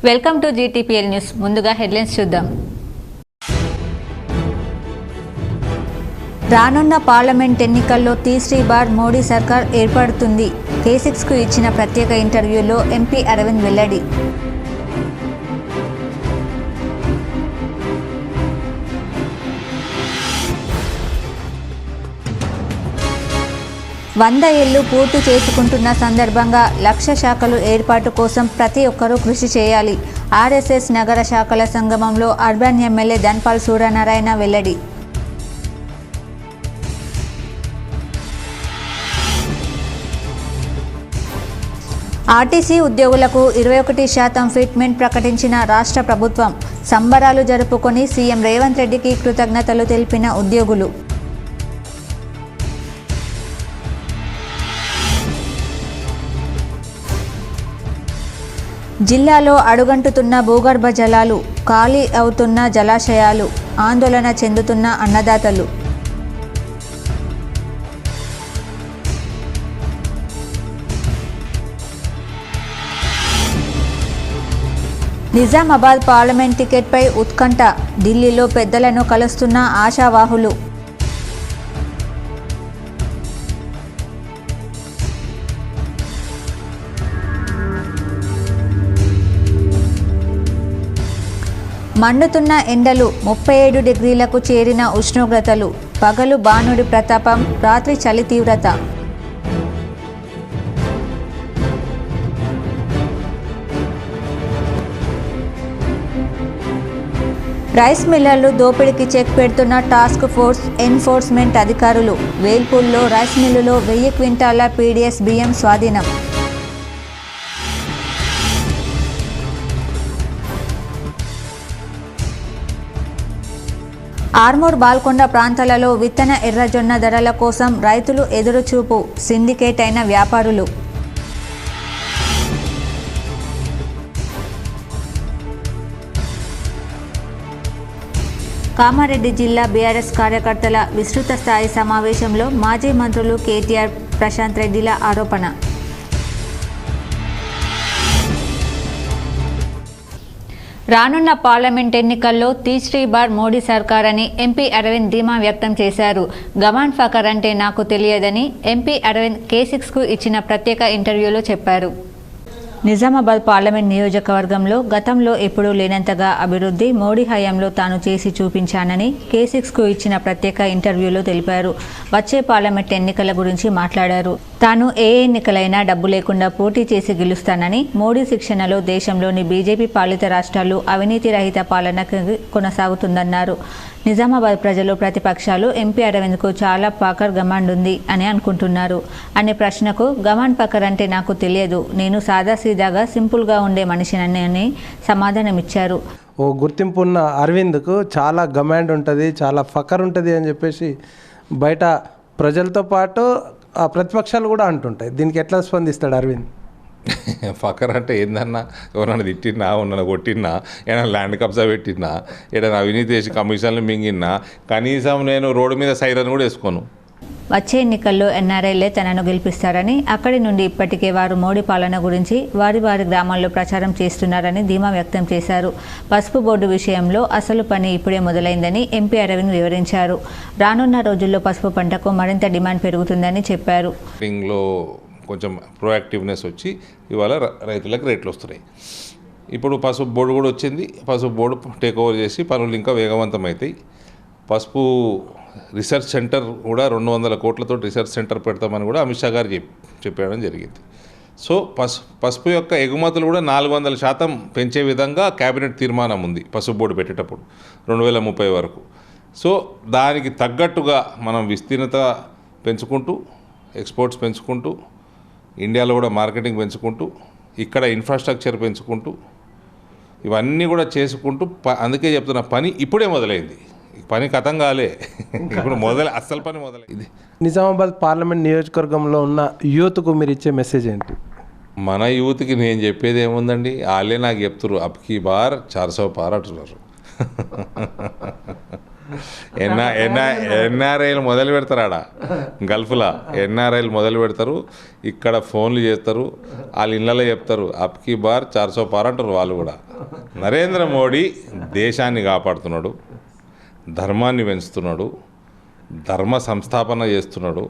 Welcome to GTPL news. ముందుగా headlines చూద్దాం. రానున్న పార్లమెంట్ ఎన్నికల్లో తీసరీ బార్ మోడీ సర్కార్ ఏర్పడుతుంది. K6కు ఇచ్చిన ప్రత్యేక ఇంటర్వ్యూలో ఎంపీ అరవింద్ వెల్లడి. వంద ఏళ్లు పూర్తి చేసుకుంటున్న సందర్భంగా లక్ష్య శాఖలు ఏర్పాటు కోసం ప్రతి ఒక్కరూ కృషి చేయాలి. ఆర్ఎస్ఎస్ నగర శాఖల సంగమంలో అర్బన్ ఎమ్మెల్యే ధన్పాల్ సూర్యనారాయణ వెల్లడి. ఆర్టీసీ ఉద్యోగులకు 21% ఫిట్మెంట్ ప్రకటించిన రాష్ట్ర ప్రభుత్వం. సంబరాలు జరుపుకొని సీఎం రేవంత్ రెడ్డికి కృతజ్ఞతలు తెలిపిన ఉద్యోగులు. జిల్లాలో అడుగంటుతున్న భూగర్భ జలాలు, ఖాళీ అవుతున్న జలాశయాలు, ఆందోళన చెందుతున్న అన్నదాతలు. నిజామాబాద్ పార్లమెంట్ టికెట్పై ఉత్కంఠ, ఢిల్లీలో పెద్దలను కలుస్తున్న ఆశావాహులు. మండుతున్న ఎండలు, 37 డిగ్రీలకు చేరిన ఉష్ణోగ్రతలు. పగలు బాణుడి ప్రతాపం, రాత్రి చలి తీవ్రత. రైస్ మిల్లర్లు దోపిడీకి చెక్ పెడుతున్న టాస్క్ ఫోర్స్ ఎన్ఫోర్స్మెంట్ అధికారులు. వేల్పూర్లో రైస్ మిల్లులో 1000 క్వింటాల పీడీఎస్ బియ్యం స్వాధీనం. ఆర్మూర్ బాల్కొండ ప్రాంతాలలో విత్తన ఎర్రజొన్న ధరల కోసం రైతులు ఎదురుచూపు. సిండికేట్ అయిన వ్యాపారులు. కామారెడ్డి జిల్లా బీఆర్ఎస్ కార్యకర్తల విస్తృత స్థాయి సమావేశంలో మాజీ మంత్రులు కేటీఆర్, ప్రశాంత్ రెడ్డిల ఆరోపణ. రానున్న పార్లమెంట్ ఎన్నికల్లో తీసరీ బార్ మోడీ సర్కార్ అని ఎంపీ అరవింద్ ధీమా వ్యక్తం చేశారు. గమాన్ ఫకర్ అంటే నాకు తెలియదని ఎంపీ అరవింద్ K6కు ఇచ్చిన ప్రత్యేక ఇంటర్వ్యూలో చెప్పారు. నిజామాబాద్ పార్లమెంట్ నియోజకవర్గంలో గతంలో ఎప్పుడూ లేనంతగా అభివృద్ధి మోడీ హయాంలో తాను చేసి చూపించానని K6కు ఇచ్చిన ప్రత్యేక ఇంటర్వ్యూలో తెలిపారు. వచ్చే పార్లమెంట్ ఎన్నికల గురించి మాట్లాడారు. తాను ఏ ఎన్నికలైనా డబ్బు లేకుండా పోటీ చేసి గెలుస్తానని, మోడీ శిక్షణలో దేశంలోని బీజేపీ పాలిత రాష్ట్రాలు అవినీతి రహిత పాలన కొనసాగుతుందన్నారు. నిజామాబాద్ ప్రజలు, ప్రతిపక్షాలు ఎంపీ అరవింద్కు చాలా పాకర్ గమాండ్ ఉంది అని అనుకుంటున్నారు అనే ప్రశ్నకు గమాండ్ పకర్ అంటే నాకు తెలియదు, నేను సాదాసీదాగా సింపుల్గా ఉండే మనిషినని సమాధానమిచ్చారు. ఓ గుర్తింపు ఉన్న అరవింద్కు చాలా గమాండ్ ఉంటుంది, చాలా ఫకర్ ఉంటుంది అని చెప్పేసి బయట ప్రజలతో పాటు ప్రతిపక్షాలు కూడా అంటుంటాయి. దీనికి ఎట్లా స్పందిస్తాడు అరవింద్? ఫకర్ అంటే ఏందన్నా, ఎవరన్నా తిట్టినా, ఎవరన్నా కొట్టినా, ఏదైనా ల్యాండ్ కబ్జా పెట్టినా, ఏదైనా అవినీతి చేసి కమిషన్లు మింగినా కనీసం నేను రోడ్డు మీద సైరన్ కూడా వేసుకోను. వచ్చే ఎన్నికల్లో ఎన్ఆర్ఐలే తనను గెలిపిస్తారని, అక్కడి నుండి ఇప్పటికే వారు మోడీ పాలన గురించి వారి గ్రామాల్లో ప్రచారం చేస్తున్నారని ధీమా వ్యక్తం చేశారు. పసుపు బోర్డు విషయంలో అసలు పని ఇప్పుడే మొదలైందని ఎంపీ అరవింద్ వివరించారు. రానున్న రోజుల్లో పసుపు పంటకు మరింత డిమాండ్ పెరుగుతుందని చెప్పారు. కొంచెం ప్రోయాక్టివ్నెస్ వచ్చి ఇవాళ రైతులకు రేట్లు వస్తున్నాయి. ఇప్పుడు పసుపు బోర్డు కూడా వచ్చింది. పసుపు బోర్డు టేక్ ఓవర్ చేసి పనులు ఇంకా వేగవంతం అవుతాయి. పసుపు రీసెర్చ్ సెంటర్ కూడా 200 కోట్లతో రీసెర్చ్ సెంటర్ పెడతామని కూడా అమిత్ షా గారు చెప్పడం జరిగింది. సో పసుపు యొక్క ఎగుమతులు కూడా 400% పెంచే విధంగా కేబినెట్ తీర్మానం ఉంది పసుపు బోర్డు పెట్టేటప్పుడు 2030 వరకు. సో దానికి తగ్గట్టుగా మనం విస్తీర్ణత పెంచుకుంటూ, ఎక్స్పోర్ట్స్ పెంచుకుంటూ, ఇండియాలో కూడా మార్కెటింగ్ పెంచుకుంటూ, ఇక్కడ ఇన్ఫ్రాస్ట్రక్చర్ పెంచుకుంటూ, ఇవన్నీ కూడా చేసుకుంటూ అందుకే చెప్తున్న పని ఇప్పుడే మొదలైంది. పని కథం కాలే, ఇప్పుడు అస్సలు పని మొదలైంది. నిజామాబాద్ పార్లమెంట్ నియోజకవర్గంలో ఉన్న యూత్కు మీరు ఇచ్చే మెసేజ్ ఏంటి? మన యూత్కి నేను చెప్పేది ఏముందండి, వాళ్ళే నాకు చెప్తున్నారు అబ్కి బార్ 400 పార్ అంటున్నారు. ఎన్ఆర్ఐలు మొదలు పెడతారు ఆడ గల్ఫ్లో. ఎన్ఆర్ఐలు మొదలు పెడతారు, ఇక్కడ ఫోన్లు చేస్తారు, వాళ్ళ ఇళ్ళలో చెప్తారు అప్కి బార్ 400 పార్ అంటారు వాళ్ళు కూడా. నరేంద్ర మోడీ దేశాన్ని కాపాడుతున్నాడు, ధర్మాన్ని పెంచుతున్నాడు, ధర్మ సంస్థాపన చేస్తున్నాడు,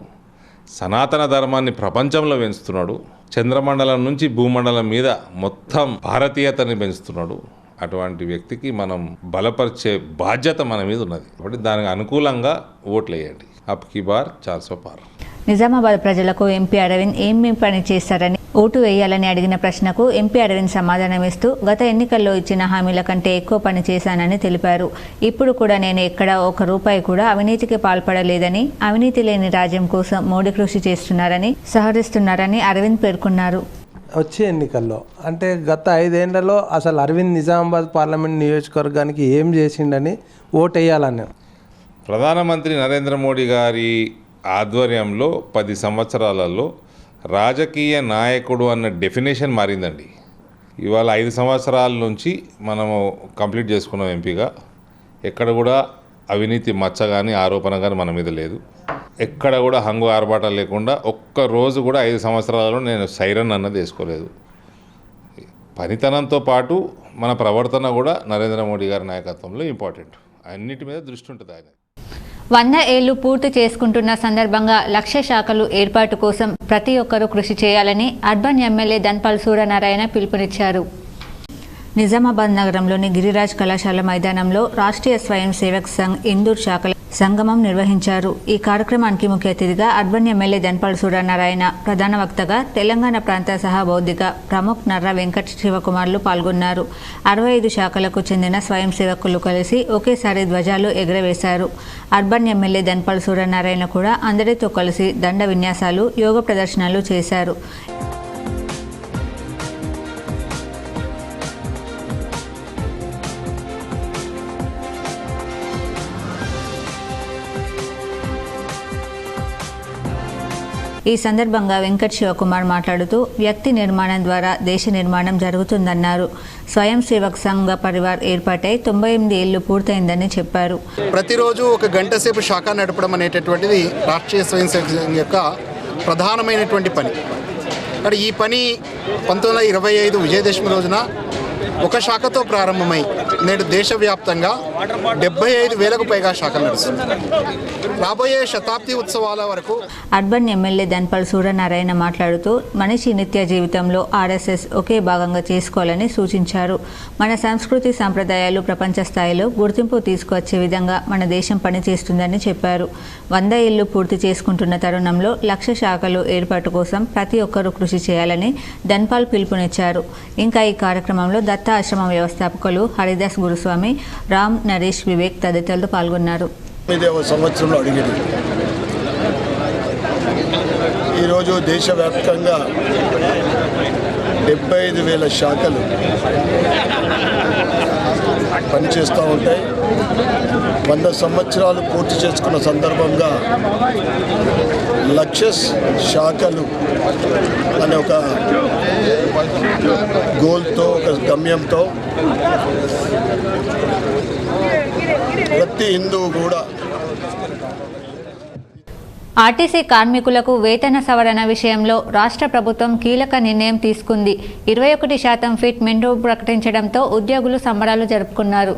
సనాతన ధర్మాన్ని ప్రపంచంలో పెంచుతున్నాడు, చంద్రమండలం నుంచి భూమండలం మీద మొత్తం భారతీయతని పెంచుతున్నాడు. అటువంటి వ్యక్తికి మనం బలపరిచే బాధ్యత మన మీద ఉన్నది. కాబట్టి దానికి అనుకూలంగా ఓట్లు వేయండి. అప్కి బార్ 400 పార్. నిజామాబాద్ ప్రజలకు ఎంపీ అరవింద్ ఏమి పని చేస్తారని ఓటు వేయాలని అడిగిన ప్రశ్నకు ఎంపీ అరవింద్ సమాధానమిస్తూ గత ఎన్నికల్లో ఇచ్చిన హామీల కంటే ఎక్కువ పని చేశానని తెలిపారు. ఇప్పుడు కూడా నేను ఎక్కడ ₹1 కూడా అవినీతికి పాల్పడలేదని, అవినీతి లేని రాజ్యం కోసం మోడీ కృషి చేస్తున్నారని, సహకరిస్తున్నారని అరవింద్ పేర్కొన్నారు. వచ్చే ఎన్నికల్లో అంటే గత 5 ఏళ్లలో అసలు అరవింద్ నిజామాబాద్ పార్లమెంట్ నియోజకవర్గానికి ఏం చేసిండని ఓటు వేయాలని. ప్రధానమంత్రి నరేంద్ర మోడీ గారి ఆధ్వర్యంలో 10 సంవత్సరాలలో రాజకీయ నాయకుడు అన్న డెఫినేషన్ మారిందండి. ఇవాళ 5 సంవత్సరాల నుంచి మనము కంప్లీట్ చేసుకున్నాం ఎంపీగా. ఎక్కడ కూడా అవినీతి మచ్చ కానీ ఆరోపణ కానీ మన మీద లేదు. ఎక్కడ కూడా హంగు ఆర్భాటాలు లేకుండా ఒక్కరోజు కూడా 5 సంవత్సరాలలో నేను సైరన్ అన్నది వేసుకోలేదు. పనితనంతో పాటు మన ప్రవర్తన కూడా నరేంద్ర మోడీ గారి నాయకత్వంలో ఇంపార్టెంట్. అన్నిటి మీద దృష్టి ఉంటుంది ఆయన. 100 ఏళ్లు పూర్తి చేసుకుంటున్న సందర్భంగా లక్ష్య శాఖలు ఏర్పాటు కోసం ప్రతి ఒక్కరూ కృషి చేయాలని అర్బన్ ఎమ్మెల్యే ధన్పాల్ సూర్యనారాయణ పిలుపునిచ్చారు. నిజామాబాద్ నగరంలోని గిరిరాజ్ కళాశాల మైదానంలో రాష్ట్రీయ స్వయం సేవక్ సంఘ్ ఇందూర్ శాఖల సంగమం నిర్వహించారు. ఈ కార్యక్రమానికి ముఖ్య అతిథిగా అర్బన్ ఎమ్మెల్యే ధన్పాల్ సూర్యనారాయణ, ప్రధాన వక్తగా తెలంగాణ ప్రాంత సహా బౌద్ధిక ప్రముఖ్ నర్ర వెంకట శివకుమార్లు పాల్గొన్నారు. 65 శాఖలకు చెందిన స్వయం సేవకులు కలిసి ఒకేసారి ధ్వజాలు ఎగురవేశారు. అర్బన్ ఎమ్మెల్యే ధన్పాల్ సూర్యనారాయణ కూడా అందరితో కలిసి దండ విన్యాసాలు, యోగ ప్రదర్శనలు చేశారు. ఈ సందర్భంగా వెంకట్ శివకుమార్ మాట్లాడుతూ వ్యక్తి నిర్మాణం ద్వారా దేశ నిర్మాణం జరుగుతుందన్నారు. స్వయం సేవక్ సంఘ పరివార్ ఏర్పాటై 98 ఏళ్లు పూర్తయిందని చెప్పారు. ప్రతిరోజు 1 గంట సేపు శాఖ నడపడం అనేటటువంటిది రాష్ట్రీయ స్వయం సేవక్ సంఘం యొక్క ప్రధానమైనటువంటి పని. కానీ ఈ పని 1925 విజయదశమి రోజున ఒక శాఖతో ప్రారంభమై నేడు దేశవ్యాప్తంగా 75,000కు పైగా శాఖలు నడుస్తున్నాయి. రాబోయే శతాబ్ది ఉత్సవాల వరకు అర్బన్ ఎమ్మెల్యే ధన్పాల్ సూర్యనారాయణ మాట్లాడుతూ మనిషి నిత్య జీవితంలో RSS ఒకే భాగంగా చేసుకోవాలని సూచించారు. మన సంస్కృతి సంప్రదాయాలు ప్రపంచ స్థాయిలో గుర్తింపు తీసుకువచ్చే విధంగా మన దేశం పనిచేస్తుందని చెప్పారు. 100 ఏళ్లు పూర్తి చేసుకుంటున్న తరుణంలో లక్ష్య శాఖలు ఏర్పాటు కోసం ప్రతి ఒక్కరూ కృషి చేయాలని ధన్పాల్ పిలుపునిచ్చారు. ఇంకా ఈ కార్యక్రమంలో దత్త ఆశ్రమం వ్యవస్థాపకులు హరిదాస్ గురుస్వామి, రామ్, నరేష్, వివేక్ తదితరులు పాల్గొన్నారు. 9వ సంవత్సరంలో అడిగింది. ఈరోజు దేశవ్యాప్తంగా 75,000 శాఖలు పనిచేస్తూ ఉంటాయి. 100 సంవత్సరాలు పూర్తి చేసుకున్న సందర్భంగా లక్ష్య శాఖలు అనే ఒక గోల్తో, ఒక గమ్యంతో ప్రతి హిందువు కూడా ఆర్టీసీ కార్మికులకు వేతన సవరణ విషయంలో రాష్ట్ర ప్రభుత్వం కీలక నిర్ణయం తీసుకుంది. 21% ఫిట్ మెంటు ప్రకటించడంతో ఉద్యోగులు సంబరాలు జరుపుకున్నారు.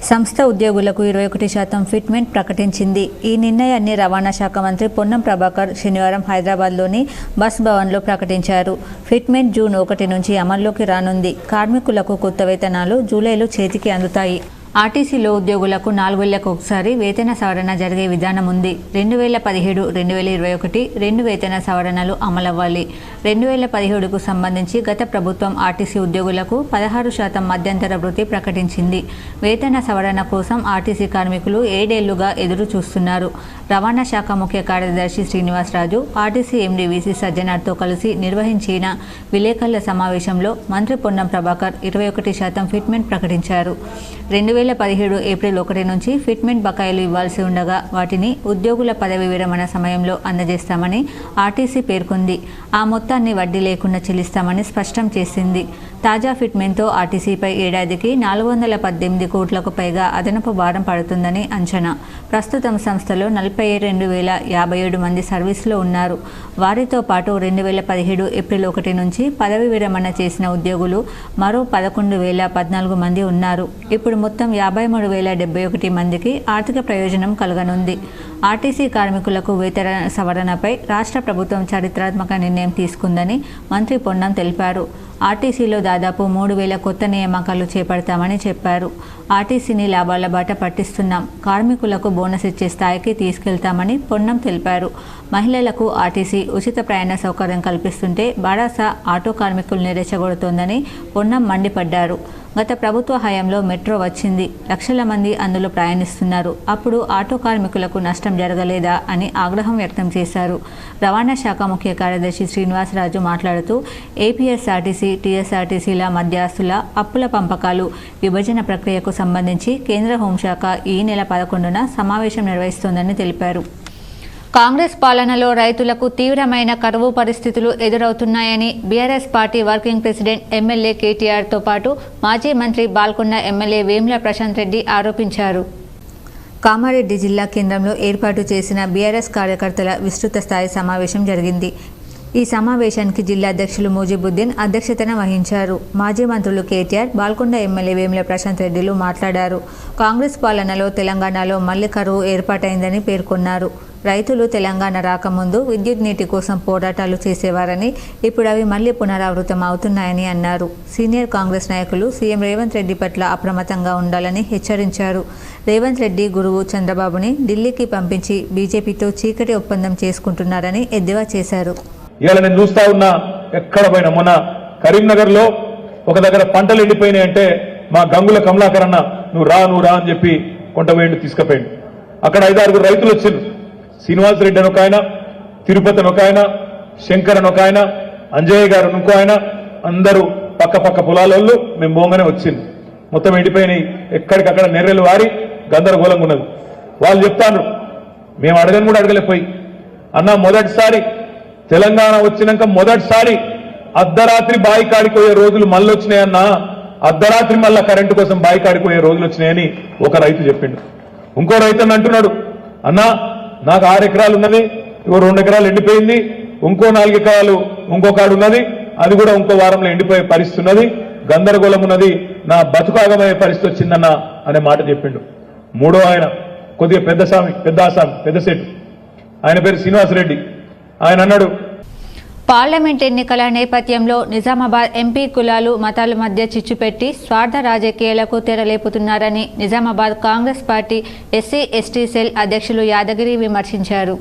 సంస్థ ఉద్యోగులకు 21% ఫిట్మెంట్ ప్రకటించింది. ఈ నిర్ణయాన్ని రవాణా శాఖ మంత్రి పొన్నం ప్రభాకర్ శనివారం హైదరాబాద్లోని బస్ భవన్లో ప్రకటించారు. ఫిట్మెంట్ జూన్ 1 నుంచి అమల్లోకి రానుంది. కార్మికులకు కొత్త వేతనాలు జూలైలో చేతికి అందుతాయి. ఆర్టీసీలో ఉద్యోగులకు 4 ఏళ్లకు ఒకసారి వేతన సవరణ జరిగే విధానం ఉంది. 2017, 2021 2 వేతన సవరణలు అమలవ్వాలి. 2017కు సంబంధించి గత ప్రభుత్వం ఆర్టీసీ ఉద్యోగులకు 16% మధ్యంతర వృత్తి ప్రకటించింది. వేతన సవరణ కోసం ఆర్టీసీ కార్మికులు 7 ఏళ్లుగా ఎదురు చూస్తున్నారు. రవాణా శాఖ ముఖ్య కార్యదర్శి శ్రీనివాసరాజు, ఆర్టీసీ ఎండీ వీసీ సజ్జనార్తో కలిసి నిర్వహించిన విలేకరుల సమావేశంలో మంత్రి పొన్నం ప్రభాకర్ 21% ఫిట్మెంట్ ప్రకటించారు. 2017 ఏప్రిల్ 1 నుంచి ఫిట్మెంట్ బకాయిలు ఇవ్వాల్సి ఉండగా వాటిని ఉద్యోగుల పదవి విరమణ సమయంలో అందజేస్తామని ఆర్టీసీ పేర్కొంది. ఆ మొత్తాన్ని వడ్డీ లేకుండా చెల్లిస్తామని స్పష్టం చేసింది. తాజా ఫిట్మెంట్తో ఆర్టీసీపై ఏడాదికి 418 కోట్లకు పైగా అదనపు భారం పడుతుందని అంచనా. ప్రస్తుతం సంస్థలో 42,057 మంది సర్వీసులో ఉన్నారు. వారితో పాటు 2017 ఏప్రిల్ 1 నుంచి పదవి విరమణ చేసిన ఉద్యోగులు మరో 11,014 మంది ఉన్నారు. ఇప్పుడు మొత్తం 53,071 మందికి ఆర్థిక ప్రయోజనం కలగనుంది. ఆర్టీసీ కార్మికులకు వేతన సవరణపై రాష్ట్ర ప్రభుత్వం చారిత్రాత్మక నిర్ణయం తీసుకుందని మంత్రి పొన్నం తెలిపారు. ఆర్టీసీలో దాదాపు 3,000 కొత్త నియామకాలు చేపడతామని చెప్పారు. ఆర్టీసీని లాభాల బాట పట్టిస్తున్నాం, కార్మికులకు బోనస్ ఇచ్చే స్థాయికి తీసుకెళ్తామని పొన్నం తెలిపారు. మహిళలకు ఆర్టీసీ ఉచిత ప్రయాణ సౌకర్యం కల్పిస్తుంటే బారాస ఆటో కార్మికుల్ని రెచ్చగొడుతోందని పొన్నం మండిపడ్డారు. గత ప్రభుత్వ హయాంలో మెట్రో వచ్చింది, లక్షల మంది అందులో ప్రయాణిస్తున్నారు, అప్పుడు ఆటో కార్మికులకు నష్టం జరగలేదా అని ఆగ్రహం వ్యక్తం చేశారు. రవాణా శాఖ ముఖ్య కార్యదర్శి శ్రీనివాసరాజు మాట్లాడుతూ ఏపీఎస్ఆర్టీసీ, టీఎస్ఆర్టీసీల మధ్యస్థుల అప్పుల పంపకాలు విభజన ప్రక్రియకు సంబంధించి కేంద్ర హోంశాఖ ఈ నెల 11న సమావేశం నిర్వహిస్తోందని తెలిపారు. కాంగ్రెస్ పాలనలో రైతులకు తీవ్రమైన కరువు పరిస్థితులు ఎదురవుతున్నాయని BRS party working president MLA కేటీఆర్తో పాటు మాజీ మంత్రి బాల్కొండ ఎమ్మెల్యే వేముల ప్రశాంత్ రెడ్డి ఆరోపించారు. కామారెడ్డి జిల్లా కేంద్రంలో ఏర్పాటు చేసిన బీఆర్ఎస్ కార్యకర్తల విస్తృత స్థాయి సమావేశం జరిగింది. ఈ సమావేశానికి జిల్లా అధ్యక్షులు ముజిబుద్దీన్ అధ్యక్షతన వహించారు. మాజీ మంత్రులు కేటీఆర్, బాల్కొండ ఎమ్మెల్యే వేముల ప్రశాంత్ రెడ్డిలు మాట్లాడారు. కాంగ్రెస్ పాలనలో తెలంగాణలో మళ్లీ కరువు ఏర్పాటైందని పేర్కొన్నారు. రైతులు తెలంగాణ రాకముందు విద్యుత్ నీటి కోసం పోరాటాలు చేసేవారని, ఇప్పుడు అవి మళ్లీ పునరావృతం అవుతున్నాయని అన్నారు. సీనియర్ కాంగ్రెస్ నాయకులు సీఎం రేవంత్ రెడ్డి పట్ల అప్రమత్తంగా ఉండాలని హెచ్చరించారు. రేవంత్ రెడ్డి గురువు చంద్రబాబుని ఢిల్లీకి పంపించి బీజేపీతో చీకటి ఒప్పందం చేసుకుంటున్నారని ఎద్దేవా చేశారు. ఇవాళ నేను చూస్తా ఉన్నా, ఎక్కడ పోయినా మొన్న కరీంనగర్లో ఒక దగ్గర పంటలు ఎండిపోయినాయంటే మా గంగుల కమలాకర్ అన్న నువ్వు రా అని చెప్పి కొంటవేండి తీసుకుపోయింది. అక్కడ 5-6 రైతులు వచ్చిండ్రు. శ్రీనివాస్ రెడ్డి అని ఒక ఆయన, తిరుపతి అని ఒక ఆయన, శంకర్ అని ఒక ఆయన, అంజయ్య గారు ఇంకో ఆయన, అందరూ పక్క పొలాలలో మేము బోంగానే వచ్చింది. మొత్తం ఎండిపోయినాయి, ఎక్కడికక్కడ నెర్రెలు వారి గందరగోళంగా ఉన్నది. వాళ్ళు చెప్తాను, మేము అడగని కూడా అడగలేకపోయి అన్న, మొదటిసారి తెలంగాణ వచ్చినాక మొదటిసారి అర్ధరాత్రి బాయి కాడిపోయే రోజులు మళ్ళీ వచ్చినాయన్నా, అర్ధరాత్రి మళ్ళా కరెంటు కోసం బాయి కాడిపోయే రోజులు వచ్చినాయని ఒక రైతు చెప్పిండు. ఇంకో రైతు అని అంటున్నాడు, అన్నా నాకు 6 ఎకరాలు ఉన్నది, 2 ఎకరాలు ఎండిపోయింది, ఇంకో 4 ఎకరాలు ఇంకో కాడు ఉన్నది, అది కూడా ఇంకో వారంలో ఎండిపోయే పరిస్థితి ఉన్నది, గందరగోళం ఉన్నది, నా బతుకాగమయ్యే పరిస్థితి వచ్చిందన్న అనే మాట చెప్పిండు. మూడో ఆయన కొద్దిగా పెద్ద సెట్, ఆయన పేరు శ్రీనివాసరెడ్డి. ఆయన అన్నాడు, పార్లమెంట్ ఎన్నికల నేపథ్యంలో నిజామాబాద్ ఎంపీ కులాలు మతాల మధ్య చిచ్చుపెట్టి స్వార్థ రాజకీయాలకు తెరలేపుతున్నారని Nizamabad Congress party SC ST cell అధ్యక్షులు యాదగిరి విమర్శించారు.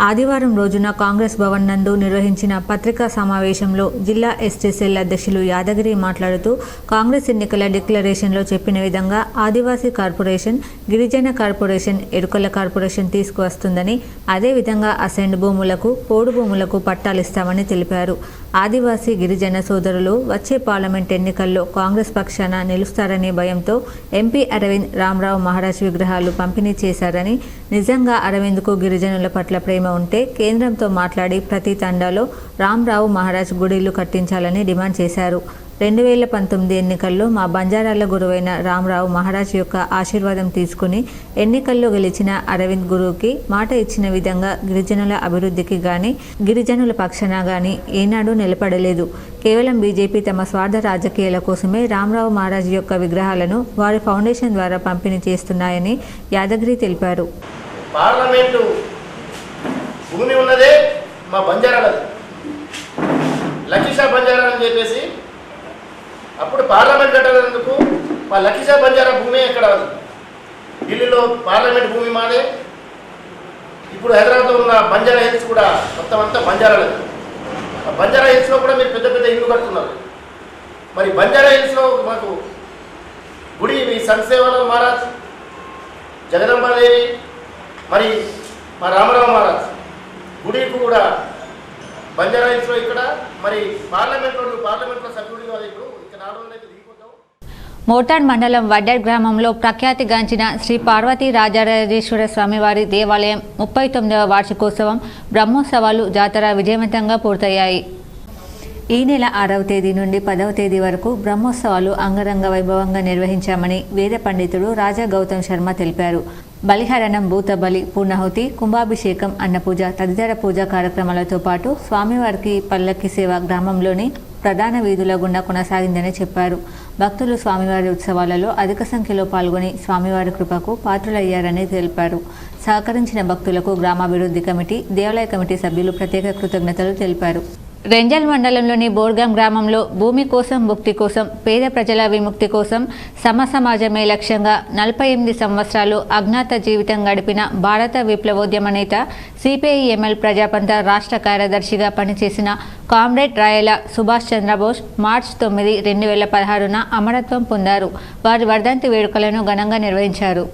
ఆదివారం రోజున కాంగ్రెస్ భవన్ నందు నిర్వహించిన పత్రికా సమావేశంలో జిల్లా ఎస్టీ సెల్ అధ్యక్షులు యాదగిరి మాట్లాడుతూ, కాంగ్రెస్ ఎన్నికల డిక్లరేషన్లో చెప్పిన విధంగా ఆదివాసీ కార్పొరేషన్, గిరిజన కార్పొరేషన్, ఎరుకల కార్పొరేషన్ తీసుకువస్తుందని, అదేవిధంగా అసైన్డ్ భూములకు, పోడు భూములకు పట్టాలిస్తామని తెలిపారు. ఆదివాసీ గిరిజన సోదరులు వచ్చే పార్లమెంట్ ఎన్నికల్లో కాంగ్రెస్ పక్షాన నిలుస్తారనే భయంతో ఎంపీ అరవింద్, రామరావు మహారాజ్ విగ్రహాలు పంపిణీ చేశారని, నిజంగా అరవింద్కు గిరిజనుల పట్ల ప్రేమ ఉంటే కేంద్రంతో మాట్లాడి ప్రతి తండాలో రామరావు మహారాజ్ గుడిలు కట్టించాలని డిమాండ్ చేశారు. 2019 ఎన్నికల్లో మా బంజారాల గురువైన రామరావు మహారాజ్ యొక్క ఆశీర్వాదం తీసుకుని ఎన్నికల్లో గెలిచిన అరవింద్ గురువుకి మాట ఇచ్చిన విధంగా గిరిజనుల అభివృద్ధికి గాని, గిరిజనుల పక్షాన గాని ఏనాడు నిలబడలేదు. కేవలం బీజేపీ తమ స్వార్థ రాజకీయాల కోసమే రామరావు మహారాజ్ యొక్క విగ్రహాలను వారి ఫౌండేషన్ ద్వారా పంపిణీ చేస్తున్నాయని యాదగిరి తెలిపారు. పార్లమెంటు భూమి ఉన్నదే మా బంజారాలది, లక్కీషా బంజారా అని చెప్పేసి అప్పుడు పార్లమెంట్ కట్టేందుకు మా లక్కీషా బంజారా భూమి ఎక్కడ ఢిల్లీలో పార్లమెంట్ భూమి మాదే. ఇప్పుడు హైదరాబాద్లో ఉన్న బంజారా హిల్స్ కూడా మొత్తం అంతా బంజారాలది. ఆ బంజారా హిల్స్లో కూడా మీరు పెద్ద ఇల్లు కడుతున్నారు. మరి బంజారా హిల్స్లో మాకు గుడి సంతసేవాలాల్ మహారాజ్, జగదంబాదేవి, మరి మా రామరావు మహారాజ్ గుడికి కూడా బంజారా హిల్స్లో ఇక్కడ, మరి పార్లమెంట్లో సభ్యుడిగా ఇప్పుడు ఇక్కడ 4 రోజులు అయితే దిగిపోతావు. మోటార్ మండలం వడ్డర్ గ్రామంలో ప్రఖ్యాతిగాంచిన శ్రీ పార్వతీ రాజరాజేశ్వర స్వామివారి దేవాలయం 39వ వార్షికోత్సవం బ్రహ్మోత్సవాలు జాతర విజయవంతంగా పూర్తయ్యాయి. ఈ నెల 6వ తేదీ నుండి 10వ తేదీ వరకు బ్రహ్మోత్సవాలు అంగరంగ వైభవంగా నిర్వహించామని వేద పండితుడు రాజా గౌతమ్ శర్మ తెలిపారు. బలిహరణం, భూతబలి, పూర్ణాహుతి, కుంభాభిషేకం, అన్నపూజ తదితర పూజా కార్యక్రమాలతో పాటు స్వామివారికి పల్లకి సేవ గ్రామంలోని ప్రధాన వీధుల గుండా కొనసాగిందని చెప్పారు. భక్తులు స్వామివారి ఉత్సవాలలో అధిక సంఖ్యలో పాల్గొని స్వామివారి కృపకు పాత్రులయ్యారని తెలిపారు. సహకరించిన భక్తులకు గ్రామాభివృద్ధి కమిటీ, దేవాలయ కమిటీ సభ్యులు ప్రత్యేక కృతజ్ఞతలు తెలిపారు. రెంజల్ మండలంలోని బోర్గాం గ్రామంలో భూమి కోసం, భుక్తి కోసం, పేద ప్రజల విముక్తి కోసం సమాజమే లక్ష్యంగా 48 సంవత్సరాలు అజ్ఞాత జీవితం గడిపిన భారత విప్లవోద్యమ నేత, సిపిఐ-ఎంఎల్ ప్రజాపంత రాష్ట్ర కార్యదర్శిగా పనిచేసిన కామ్రేడ్ రాయల సుభాష్ చంద్రబోస్ మార్చి 9, 2016న అమరత్వం పొందారు. వారి వర్ధంతి వేడుకలను ఘనంగా నిర్వహించారు.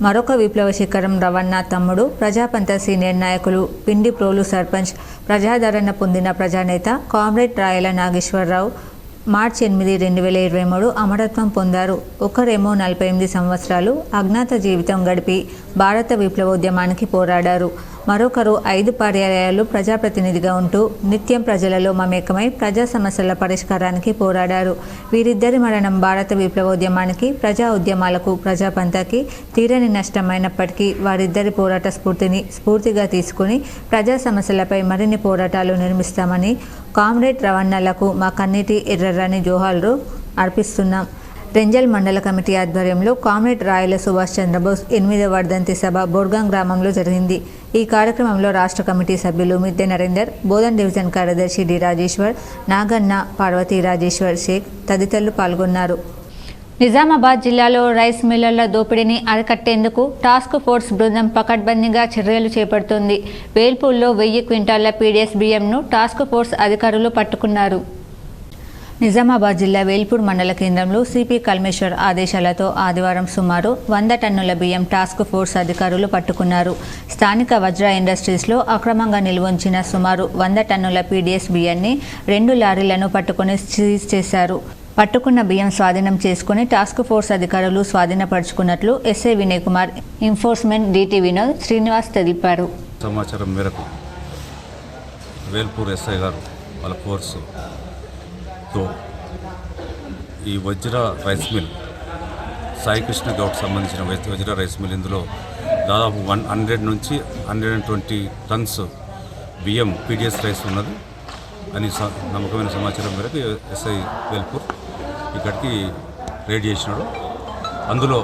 మరొక విప్లవ శిఖరం రవణ తమ్ముడు, ప్రజాపంత సీనియర్ నాయకులు, పిండి ప్రోలు సర్పంచ్, ప్రజాదరణ పొందిన ప్రజానేత కామ్రేడ్ రాయల నాగేశ్వరరావు మార్చి 8, 2023 అమరత్వం పొందారు. ఒకరేమో 48 సంవత్సరాలు అజ్ఞాత జీవితం గడిపి భారత విప్లవోద్యమానికి పోరాడారు. మరొకరు 5 పర్యాయాలు ప్రజాప్రతినిధిగా ఉంటూ నిత్యం ప్రజలలో మమేకమై ప్రజా సమస్యల పరిష్కారానికి పోరాడారు. వీరిద్దరి మరణం భారత విప్లవోద్యమానికి, ప్రజా ఉద్యమాలకు, ప్రజాపంతకి తీరని నష్టమైనప్పటికీ వారిద్దరి పోరాట స్ఫూర్తిగా తీసుకుని ప్రజా సమస్యలపై మరిన్ని పోరాటాలు నిర్మిస్తామని కామ్రేడ్ రవణలకు మా కన్నీటి ఎర్రని జోహాలు అర్పిస్తున్నాం. రెంజల్ మండల కమిటీ ఆధ్వర్యంలో కామ్రేడ్ రాయల సుభాష్ చంద్రబోస్ 8వ వర్ధంతి సభ బోర్గాం గ్రామంలో జరిగింది. ఈ కార్యక్రమంలో రాష్ట్ర కమిటీ సభ్యులు మిద్దె నరేందర్, బోధన్ డివిజన్ కార్యదర్శి డి రాజేశ్వర్, నాగన్న, పార్వతీ రాజేశ్వర్ షేక్ తదితరులు పాల్గొన్నారు. నిజామాబాద్ జిల్లాలో రైస్ మిల్లర్ల దోపిడీని అరికట్టేందుకు టాస్క్ ఫోర్స్ బృందం పకడ్బందీగా చర్యలు చేపడుతోంది. వేల్పూర్లో 1000 క్వింటాళ్ల పీడీఎస్ బియ్యంను టాస్క్ ఫోర్స్ అధికారులు పట్టుకున్నారు. నిజామాబాద్ జిల్లా వేల్పూర్ మండల కేంద్రంలో సిపి కల్మేశ్వర్ ఆదేశాలతో ఆదివారం సుమారు 100 టన్నుల బియ్యం టాస్క్ ఫోర్స్ అధికారులు పట్టుకున్నారు. స్థానిక వజ్ర ఇండస్ట్రీస్లో అక్రమంగా నిల్వుంచిన సుమారు 100 టన్నుల పీడీఎస్ బియ్యాన్ని 2 లారీలను పట్టుకుని సీజ్ చేశారు. పట్టుకున్న బియ్యం స్వాధీనం చేసుకుని టాస్క్ ఫోర్స్ అధికారులు స్వాధీనపరుచుకున్నట్లు SI Vinay Kumar, enforcement DT Vinod Srinivas తెలిపారు. సమాచారం మేరకు వేల్పూర్ ఎస్ఐ గారు వాళ్ళ ఫోర్సుతో ఈ వజ్ర రైస్ మిల్, సాయికృష్ణ గౌడ్ సంబంధించిన వజ్ర రైస్ మిల్, ఇందులో దాదాపు 100 నుంచి 120 టన్స్ బియ్యం పీడిఎస్ రైస్ ఉన్నది అని నమ్మకమైన సమాచారం మేరకు ఎస్ఐ వేల్పూర్ ఇక్కడికి రైడ్ చేసినాడు. అందులో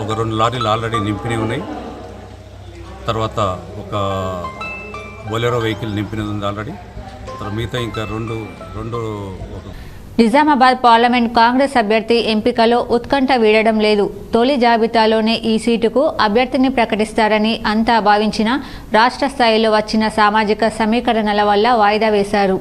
ఒక 2 లారీలు ఆల్రెడీ నింపినవి ఉన్నాయి. తర్వాత ఒక బొలెరో వెహికల్ నింపినది ఉంది ఆల్రెడీ. తర్వాత మిగతా ఇంకా రెండు నిజామాబాద్ పార్లమెంట్ కాంగ్రెస్ అభ్యర్థి ఎంపికలో ఉత్కంఠ వీడడం లేదు. తొలి జాబితాలోనే ఈ సీటుకు అభ్యర్థిని ప్రకటిస్తారని అంతా భావించిన రాష్ట్ర స్థాయిలో వచ్చిన సామాజిక సమీకరణల వల్ల వాయిదా వేశారు.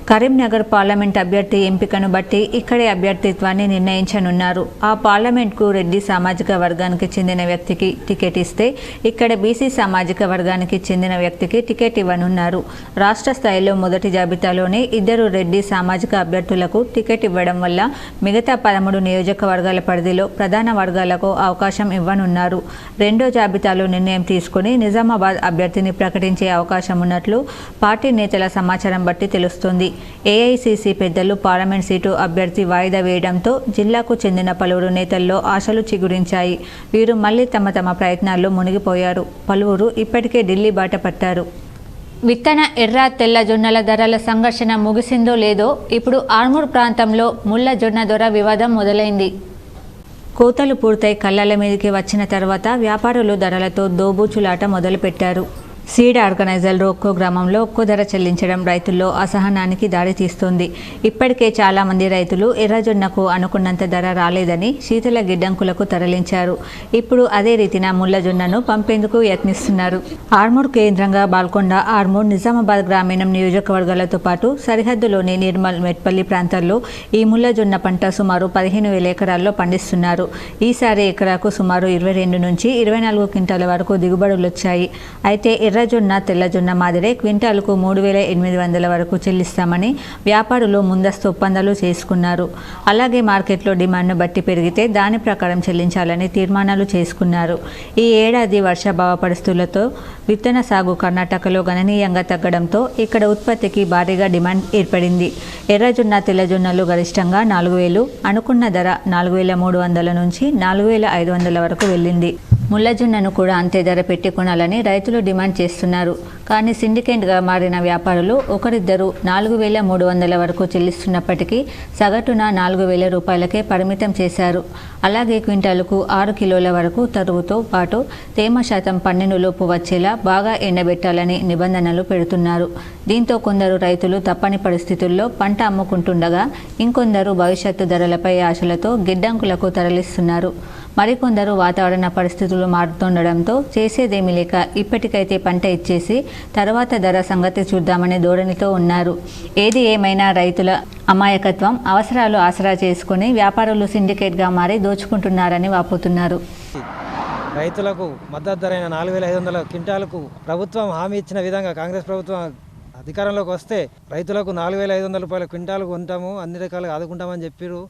కరీంనగర్ పార్లమెంట్ అభ్యర్థి ఎంపికను బట్టి ఇక్కడే అభ్యర్థిత్వాన్ని నిర్ణయించనున్నారు. ఆ పార్లమెంట్కు రెడ్డి సామాజిక వర్గానికి చెందిన వ్యక్తికి టికెట్ ఇస్తే ఇక్కడ బీసీ సామాజిక వర్గానికి చెందిన వ్యక్తికి టికెట్ ఇవ్వనున్నారు. రాష్ట్ర స్థాయిలో మొదటి జాబితాలోనే 2 రెడ్డి సామాజిక అభ్యర్థులకు టికెట్ ఇవ్వడం వల్ల మిగతా 13 నియోజకవర్గాల పరిధిలో ప్రధాన వర్గాలకు అవకాశం ఇవ్వనున్నారు. రెండో జాబితాలో నిర్ణయం తీసుకుని నిజామాబాద్ అభ్యర్థిని ప్రకటించే అవకాశం ఉన్నట్లు పార్టీ నేతల సమాచారం బట్టి తెలుస్తోంది. ఏఐసీసీ పెద్దలు పార్లమెంట్ సీటు అభ్యర్థి వాయిదా వేయడంతో జిల్లాకు చెందిన పలువురు నేతల్లో ఆశలు చిగురించాయి. వీరు మళ్లీ తమ ప్రయత్నాల్లో మునిగిపోయారు. పలువురు ఇప్పటికే ఢిల్లీ బాట పట్టారు. విత్తన ఎర్ర తెల్ల జొన్నల ధరల సంఘర్షణ ముగిసిందో లేదో ఇప్పుడు ఆర్మూర్ ప్రాంతంలో ముళ్ళ జొన్న ధర వివాదం మొదలైంది. కోతలు పూర్తయి కళ్ళల మీదకి వచ్చిన తర్వాత వ్యాపారులు ధరలతో దోబూచులాట మొదలుపెట్టారు. సీడ్ ఆర్గనైజర్ ఒక్కో గ్రామంలో ఒక్కో ధర చెల్లించడం రైతుల్లో అసహనానికి దారితీస్తోంది. ఇప్పటికే చాలామంది రైతులు ఎర్రజొన్నకు అనుకున్నంత ధర రాలేదని శీతల గిడ్డంకులకు తరలించారు. ఇప్పుడు అదే రీతిన ముళ్ళజొన్నను పంపేందుకు యత్నిస్తున్నారు. ఆర్మూర్ కేంద్రంగా బాల్కొండ, ఆర్మూర్, నిజామాబాద్ గ్రామీణ నియోజకవర్గాలతో పాటు సరిహద్దులోని నిర్మల్, మెట్పల్లి ప్రాంతాల్లో ఈ ముళ్ళజొన్న పంట సుమారు 15,000 ఎకరాల్లో పండిస్తున్నారు. ఈసారి ఎకరాకు సుమారు 22 నుంచి 24 క్వింటాల వరకు దిగుబడులు వచ్చాయి. అయితే ఎర్రజొన్న తెల్లజొన్న మాదిరే క్వింటాలకు 3,800 వరకు చెల్లిస్తామని వ్యాపారులు ముందస్తు ఒప్పందాలు చేసుకున్నారు. అలాగే మార్కెట్లో డిమాండ్ను బట్టి పెరిగితే దాని ప్రకారం చెల్లించాలని తీర్మానాలు చేసుకున్నారు. ఈ ఏడాది వర్షాభావ పరిస్థితులతో విత్తన సాగు కర్ణాటకలో గణనీయంగా తగ్గడంతో ఇక్కడ ఉత్పత్తికి భారీగా డిమాండ్ ఏర్పడింది. ఎర్రజొన్న తెల్లజొన్నలు గరిష్టంగా 4,000, అనుకున్న ధర 4,300 నుంచి 4,500 వరకు వెళ్ళింది. ముల్లజొన్నను కూడా అంతే ధర పెట్టి కొనాలని రైతులు డిమాండ్ చేస్తున్నారు. కానీ సిండికేట్గా మారిన వ్యాపారులు ఒకరిద్దరు 4,300 వరకు చెల్లిస్తున్నప్పటికీ సగటున 4,000 రూపాయలకే పరిమితం చేశారు. అలాగే క్వింటాలకు 6 కిలోల వరకు తరుగుతో పాటు తేమ శాతం 12 లోపు వచ్చేలా బాగా ఎండబెట్టాలని నిబంధనలు పెడుతున్నారు. దీంతో కొందరు రైతులు తప్పని పరిస్థితుల్లో పంట అమ్ముకుంటుండగా ఇంకొందరు భవిష్యత్తు ధరలపై ఆశలతో గిడ్డంకులకు తరలిస్తున్నారు. మరికొందరు వాతావరణ పరిస్థితులు మారుతుండడంతో చేసేదేమీ లేక ఇప్పటికైతే పంట ఇచ్చేసి తర్వాత ధర సంగతి చూద్దామనే ధోరణితో ఉన్నారు. ఏది ఏమైనా రైతుల అమాయకత్వం, అవసరాలు ఆసరా చేసుకుని వ్యాపారులు సిండికేట్గా మారి దోచుకుంటున్నారని వాపోతున్నారు. రైతులకు మద్దతు ధర అయిన 4,500 క్వింటాలకు ప్రభుత్వం హామీ ఇచ్చిన విధంగా కాంగ్రెస్ ప్రభుత్వం అధికారంలోకి వస్తే రైతులకు 4,500 రూపాయల క్వింటాలకు కొంటాము, అన్ని రకాలుగా ఆదుకుంటామని చెప్పారు.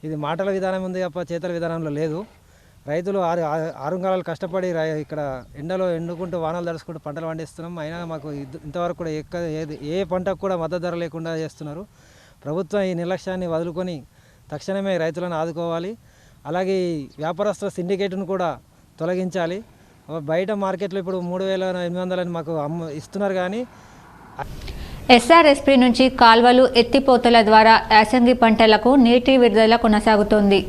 ఇది మాటల విధానం ఉంది తప్ప చేతల విధానంలో లేదు. రైతులు 6 కాలాలు కష్టపడి ఇక్కడ ఎండలో ఎండుకుంటూ వానలు తడుచుకుంటూ పంటలు పండిస్తున్నాం. అయినా మాకు ఇంతవరకు కూడా ఏ పంటకు కూడా మద్దతు ధర లేకుండా చేస్తున్నారు. ప్రభుత్వం ఈ నిర్లక్ష్యాన్ని వదులుకొని తక్షణమే రైతులను ఆదుకోవాలి. అలాగే ఈ వ్యాపారస్తుల సిండికేట్ను కూడా తొలగించాలి. బయట మార్కెట్లో ఇప్పుడు 3,800 మాకు ఇస్తున్నారు. కానీ ఎస్ఆర్ఎస్పీ నుంచి కాల్వలు, ఎత్తిపోతల ద్వారా యాసంగి పంటలకు నీటి విడుదల కొనసాగుతోంది.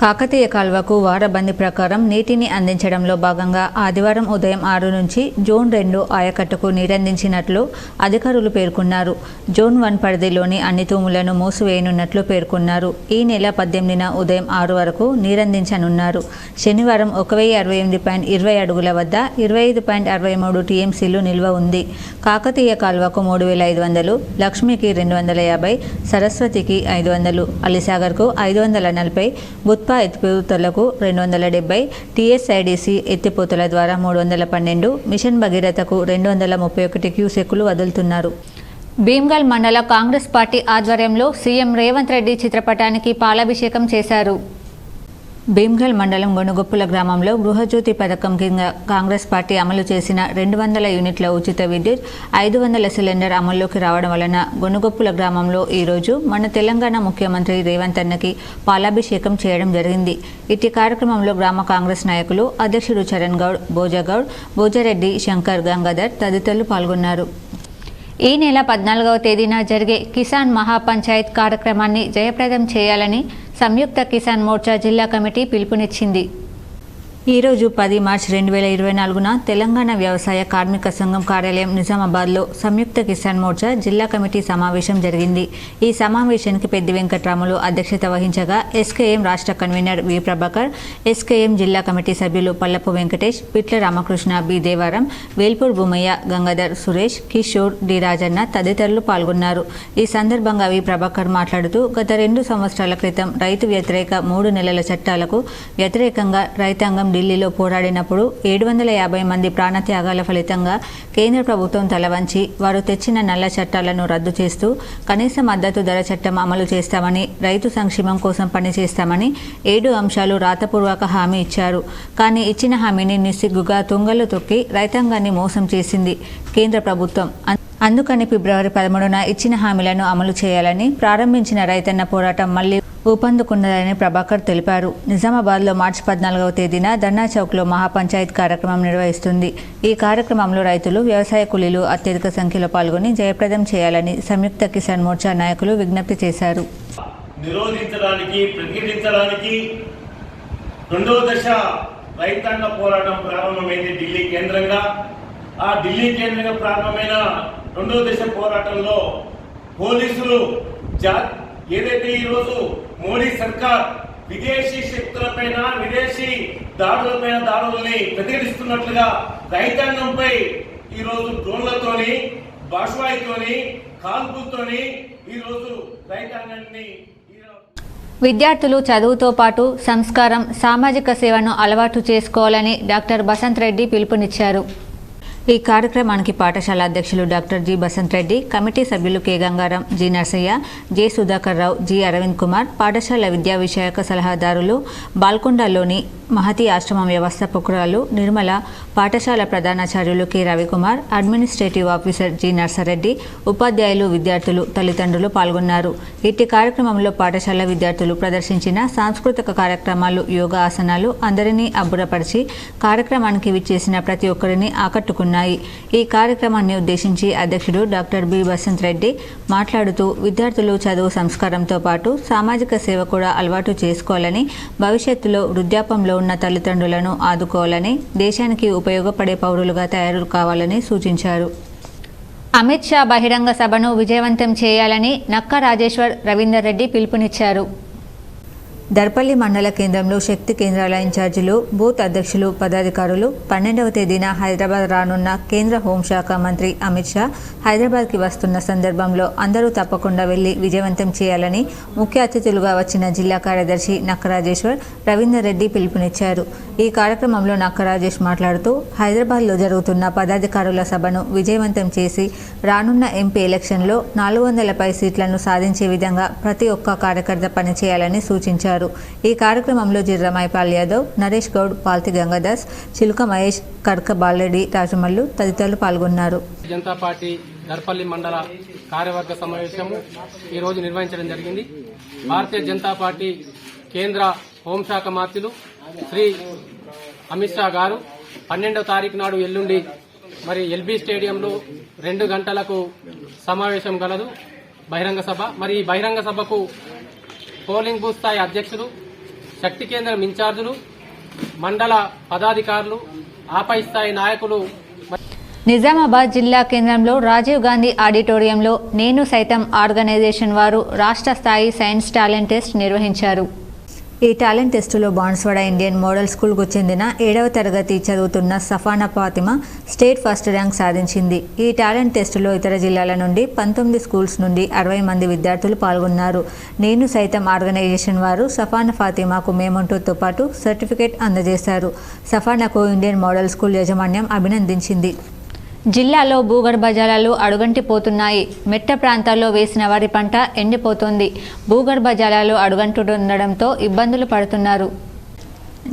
కాకతీయ కాల్వకు వారబందీ ప్రకారం నీటిని అందించడంలో భాగంగా ఆదివారం ఉదయం 6 నుంచి జోన్ 2 ఆయకట్టుకు నీరందించినట్లు అధికారులు పేర్కొన్నారు. జోన్ 1 పరిధిలోని అన్ని తూములను మూసివేయనున్నట్లు పేర్కొన్నారు. ఈ నెల 18న ఉదయం 6 వరకు నీరందించనున్నారు. శనివారం 1,068.20 అడుగుల వద్ద 25.63 టీఎంసీలు నిల్వ ఉంది. కాకతీయ కాల్వకు 3,500, లక్ష్మికి 250, సరస్వతికి 500, అలీసాగర్కు 540, బుత్పా ఎత్తిపోతలకు 270, టీఎస్ఐడిసి ఎత్తిపోతల ద్వారా 312, మిషన్ భగీరథకు 231 క్యూసెక్కులు వదులుతున్నారు. భీమ్గల్ మండల కాంగ్రెస్ పార్టీ ఆధ్వర్యంలో సీఎం రేవంత్ రెడ్డి చిత్రపటానికి పాలాభిషేకం చేశారు. భీమ్గల్ మండలం గొనుగొప్పుల గ్రామంలో గృహజ్యోతి పథకం కింద కాంగ్రెస్ పార్టీ అమలు చేసిన 200 యూనిట్ల ఉచిత విద్యుత్, 500 సిలిండర్ అమల్లోకి రావడం వలన గొనుగొప్పుల గ్రామంలో ఈరోజు మన తెలంగాణ ముఖ్యమంత్రి రేవంత్ అన్నకి పాలాభిషేకం చేయడం జరిగింది. ఇట్టి కార్యక్రమంలో గ్రామ కాంగ్రెస్ నాయకులు అధ్యక్షుడు చరణ్ గౌడ్, భోజగౌడ్, భోజరెడ్డి, శంకర్, గంగాధర్ తదితరులు పాల్గొన్నారు. ఈ నెల 14వ తేదీన జరిగే కిసాన్ మహాపంచాయత్ కార్యక్రమాన్ని జయప్రదం చేయాలని సంయుక్త కిసాన్ మోర్చా జిల్లా కమిటీ పిలుపునిచ్చింది. ఈరోజు 10 మార్చి 2024న తెలంగాణ వ్యవసాయ కార్మిక సంఘం కార్యాలయం నిజామాబాద్లో సంయుక్త కిసాన్ మోర్చా జిల్లా కమిటీ సమావేశం జరిగింది. ఈ సమావేశానికి పెద్ది వెంకట్రాములు అధ్యక్షత వహించగా ఎస్కేఎం రాష్ట్ర కన్వీనర్ వి ప్రభాకర్, ఎస్కేఎం జిల్లా కమిటీ సభ్యులు పల్లపు వెంకటేష్, పిట్ల రామకృష్ణ, బి దేవారం, వేల్పూర్ భూమయ్య, గంగాధర్, సురేష్, కిషోర్, డి రాజన్న తదితరులు పాల్గొన్నారు. ఈ సందర్భంగా వి ప్రభాకర్ మాట్లాడుతూ గత 2 సంవత్సరాల క్రితం రైతు వ్యతిరేక 3 నెలల చట్టాలకు వ్యతిరేకంగా రైతాంగం ఢిల్లీలో పోరాడినప్పుడు 750 మంది ప్రాణత్యాగాల ఫలితంగా కేంద్ర ప్రభుత్వం తలవంచి వారు తెచ్చిన నల్ల చట్టాలను రద్దు చేస్తూ కనీస మద్దతు ధర చట్టం అమలు చేస్తామని, రైతు సంక్షేమం కోసం పనిచేస్తామని 7 అంశాలు రాతపూర్వక హామీ ఇచ్చారు. కానీ ఇచ్చిన హామీని నిస్సిగ్గుగా తుంగలు తొక్కి రైతాంగాన్ని మోసం చేసింది కేంద్ర ప్రభుత్వం. అందుకని ఫిబ్రవరి 13న ఇచ్చిన హామీలను అమలు చేయాలని ప్రారంభించిన రైతన్న పోరాటం మళ్లీ ఊపందుకున్నదని ప్రభాకర్ తెలిపారు. నిజామాబాద్లో మార్చి 14వ తేదీన ధర్నా చౌక్లో మహాపంచాయత్ కార్యక్రమం నిర్వహిస్తుంది. ఈ కార్యక్రమంలో రైతులు, వ్యవసాయ కూలీలు అత్యధిక సంఖ్యలో పాల్గొని జయప్రదం చేయాలని సంయుక్త కిసాన్ మోర్చా నాయకులు విజ్ఞప్తి చేశారు. నిరోధించడానికి, ప్రతిఘటించడానికి 2వ దశ రైతాంగ పోరాటం ప్రారంభమైంది ఢిల్లీ కేంద్రంగా. ఆ ఢిల్లీ కేంద్రంగా ప్రారంభమైన 2వ దశ పోరాటంలో పోలీసులు ఏదైతే ఈరోజు మోడీ సర్కార్ విదేశీ శక్తులపైన, విదేశీ దాడులపైన దాడుల్ని ప్రతిఘటిస్తున్నట్లుగా రైతాంగంపై ఈరోజు డ్రోన్లతోని, బాష్వాయితోని, కాల్పులతోని ఈరోజు రైతాంగాన్ని విద్యార్థులు చదువుతో పాటు సంస్కారం, సామాజిక సేవను అలవాటు చేసుకోవాలని డాక్టర్ బసంత్ రెడ్డి పిలుపునిచ్చారు. ఈ కార్యక్రమానికి పాఠశాల అధ్యక్షులు doctor G Basanth Reddy, committee సభ్యులు K Gangaram, G Narsaiah, J Sudhakar Rao, G Aravind Kumar, పాఠశాల విద్యా విషయక సలహాదారులు, బాల్కొండలోని మహతి ఆశ్రమం వ్యవస్థాపకురాలు నిర్మల, పాఠశాల ప్రధానాచార్యులు K Ravikumar, administrative officer G Narsareddy, ఉపాధ్యాయులు, విద్యార్థులు, తల్లిదండ్రులు పాల్గొన్నారు. ఇట్టి కార్యక్రమంలో పాఠశాల విద్యార్థులు ప్రదర్శించిన సాంస్కృతిక కార్యక్రమాలు, యోగా ఆసనాలు అందరినీ అబ్బురపరిచి కార్యక్రమానికి విచ్చేసిన ప్రతి ఒక్కరిని ఆకట్టుకున్నాయి. ఈ కార్యక్రమాన్ని ఉద్దేశించి అధ్యక్షుడు డాక్టర్ బి బసంత్ రెడ్డి మాట్లాడుతూ విద్యార్థులు చదువు సంస్కారంతో పాటు సామాజిక సేవ కూడా అలవాటు చేసుకోవాలని, భవిష్యత్తులో వృద్ధాపంలో ఉన్న తల్లిదండ్రులను ఆదుకోవాలని, దేశానికి ఉపయోగపడే పౌరులుగా తయారు కావాలని సూచించారు. అమిత్ షా బహిరంగ సభను విజయవంతం చేయాలని నక్కా రాజేశ్వర్ రవీందర్ రెడ్డి పిలుపునిచ్చారు. దర్పల్లి మండల కేంద్రంలో శక్తి కేంద్రాల ఇన్ఛార్జీలు, బూత్ అధ్యక్షులు, పదాధికారులు 12వ తేదీన హైదరాబాద్ రానున్న కేంద్ర హోంశాఖ మంత్రి అమిత్ షా హైదరాబాద్కి వస్తున్న సందర్భంలో అందరూ తప్పకుండా వెళ్లి విజయవంతం చేయాలని ముఖ్య అతిథులుగా వచ్చిన జిల్లా కార్యదర్శి నక్కా రాజేశ్వర్ రవీందర్ రెడ్డి పిలుపునిచ్చారు. ఈ కార్యక్రమంలో నక్కా రాజేష్ మాట్లాడుతూ హైదరాబాద్లో జరుగుతున్న పదాధికారుల సభను విజయవంతం చేసి రానున్న ఎంపీ ఎలక్షన్లో 400 సీట్లను సాధించే విధంగా ప్రతి ఒక్క కార్యకర్త పనిచేయాలని సూచించారు. ఈ కార్యక్రమంలో జిర్రమైపాల్ యాదవ్, నరేష్ గౌడ్, పాల్తి గంగాదాస్, చిలుక మహేష్, కడక బాలరెడ్డి, రాజమల్లు తదితరులు పాల్గొన్నారు. జనతా పార్టీ దర్పల్లి మండల కార్యవర్గ సమావేశం ఈరోజు నిర్వహించడం జరిగింది. భారతీయ జనతా పార్టీ కేంద్ర హోంశాఖ మంత్రులు శ్రీ అమిత్ షా గారు 12వ తారీఖు నాడు ఎల్లుండి మరి ఎల్బీ స్టేడియంలో 2 గంటలకు సమావేశం గలదు బహిరంగ సభ. మరి ఈ బహిరంగ సభకు పోలింగ్ బూత్ స్థాయి అధ్యక్షులు, శక్తి కేంద్రం ఇన్ఛార్జీలు, మండల పదాధికారులు, ఆపై స్థాయి నాయకులు. నిజామాబాద్ జిల్లా కేంద్రంలో రాజీవ్ గాంధీ ఆడిటోరియంలో నేను సైతం ఆర్గనైజేషన్ వారు రాష్ట్ర స్థాయి సైన్స్ టాలెంట్ టెస్ట్ నిర్వహించారు. ఈ టాలెంట్ టెస్టులో బాన్స్వాడ ఇండియన్ మోడల్ స్కూల్కు చెందిన 7వ తరగతి చదువుతున్న సఫానా ఫాతిమా స్టేట్ ఫస్ట్ ర్యాంక్ సాధించింది. ఈ టాలెంట్ టెస్టులో ఇతర జిల్లాల నుండి 19 స్కూల్స్ నుండి 60 మంది విద్యార్థులు పాల్గొన్నారు. నేను సైతం ఆర్గనైజేషన్ వారు సఫానా ఫాతిమాకు మేమంటూతో పాటు సర్టిఫికేట్ అందజేశారు. సఫానాకు ఇండియన్ మోడల్ స్కూల్ యాజమాన్యం అభినందించింది. జిల్లాలో భూగర్భ జలాలు అడుగంటిపోతున్నాయి. మెట్ట ప్రాంతాల్లో వేసిన వరి పంట ఎండిపోతుంది. భూగర్భ జలాలు అడుగంటుండడంతో ఇబ్బందులు పడుతున్నారు.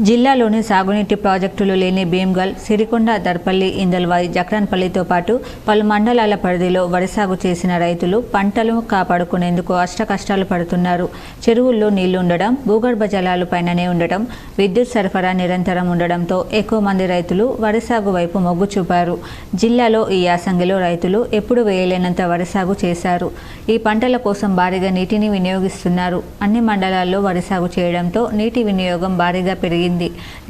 జిల్లాలోని సాగునీటి ప్రాజెక్టులు లేని భీమ్గల్, సిరికొండ, దర్పల్లి, ఇందల్వాయి, జక్రాన్పల్లితో పాటు పలు మండలాల పరిధిలో వరి సాగు చేసిన రైతులు పంటలు కాపాడుకునేందుకు అష్టకష్టాలు పడుతున్నారు. చెరువుల్లో నీళ్లు ఉండడం, భూగర్భ జలాలు పైననే ఉండటం, విద్యుత్ సరఫరా నిరంతరం ఉండడంతో ఎక్కువ మంది రైతులు వరి సాగు వైపు మొగ్గు చూపారు. జిల్లాలో ఈ యాసంగిలో రైతులు ఎప్పుడు వేయలేనంత వరి సాగు చేశారు. ఈ పంటల కోసం భారీగా నీటిని వినియోగిస్తున్నారు. అన్ని మండలాల్లో వరి సాగు చేయడంతో నీటి వినియోగం భారీగా పెరిగింది.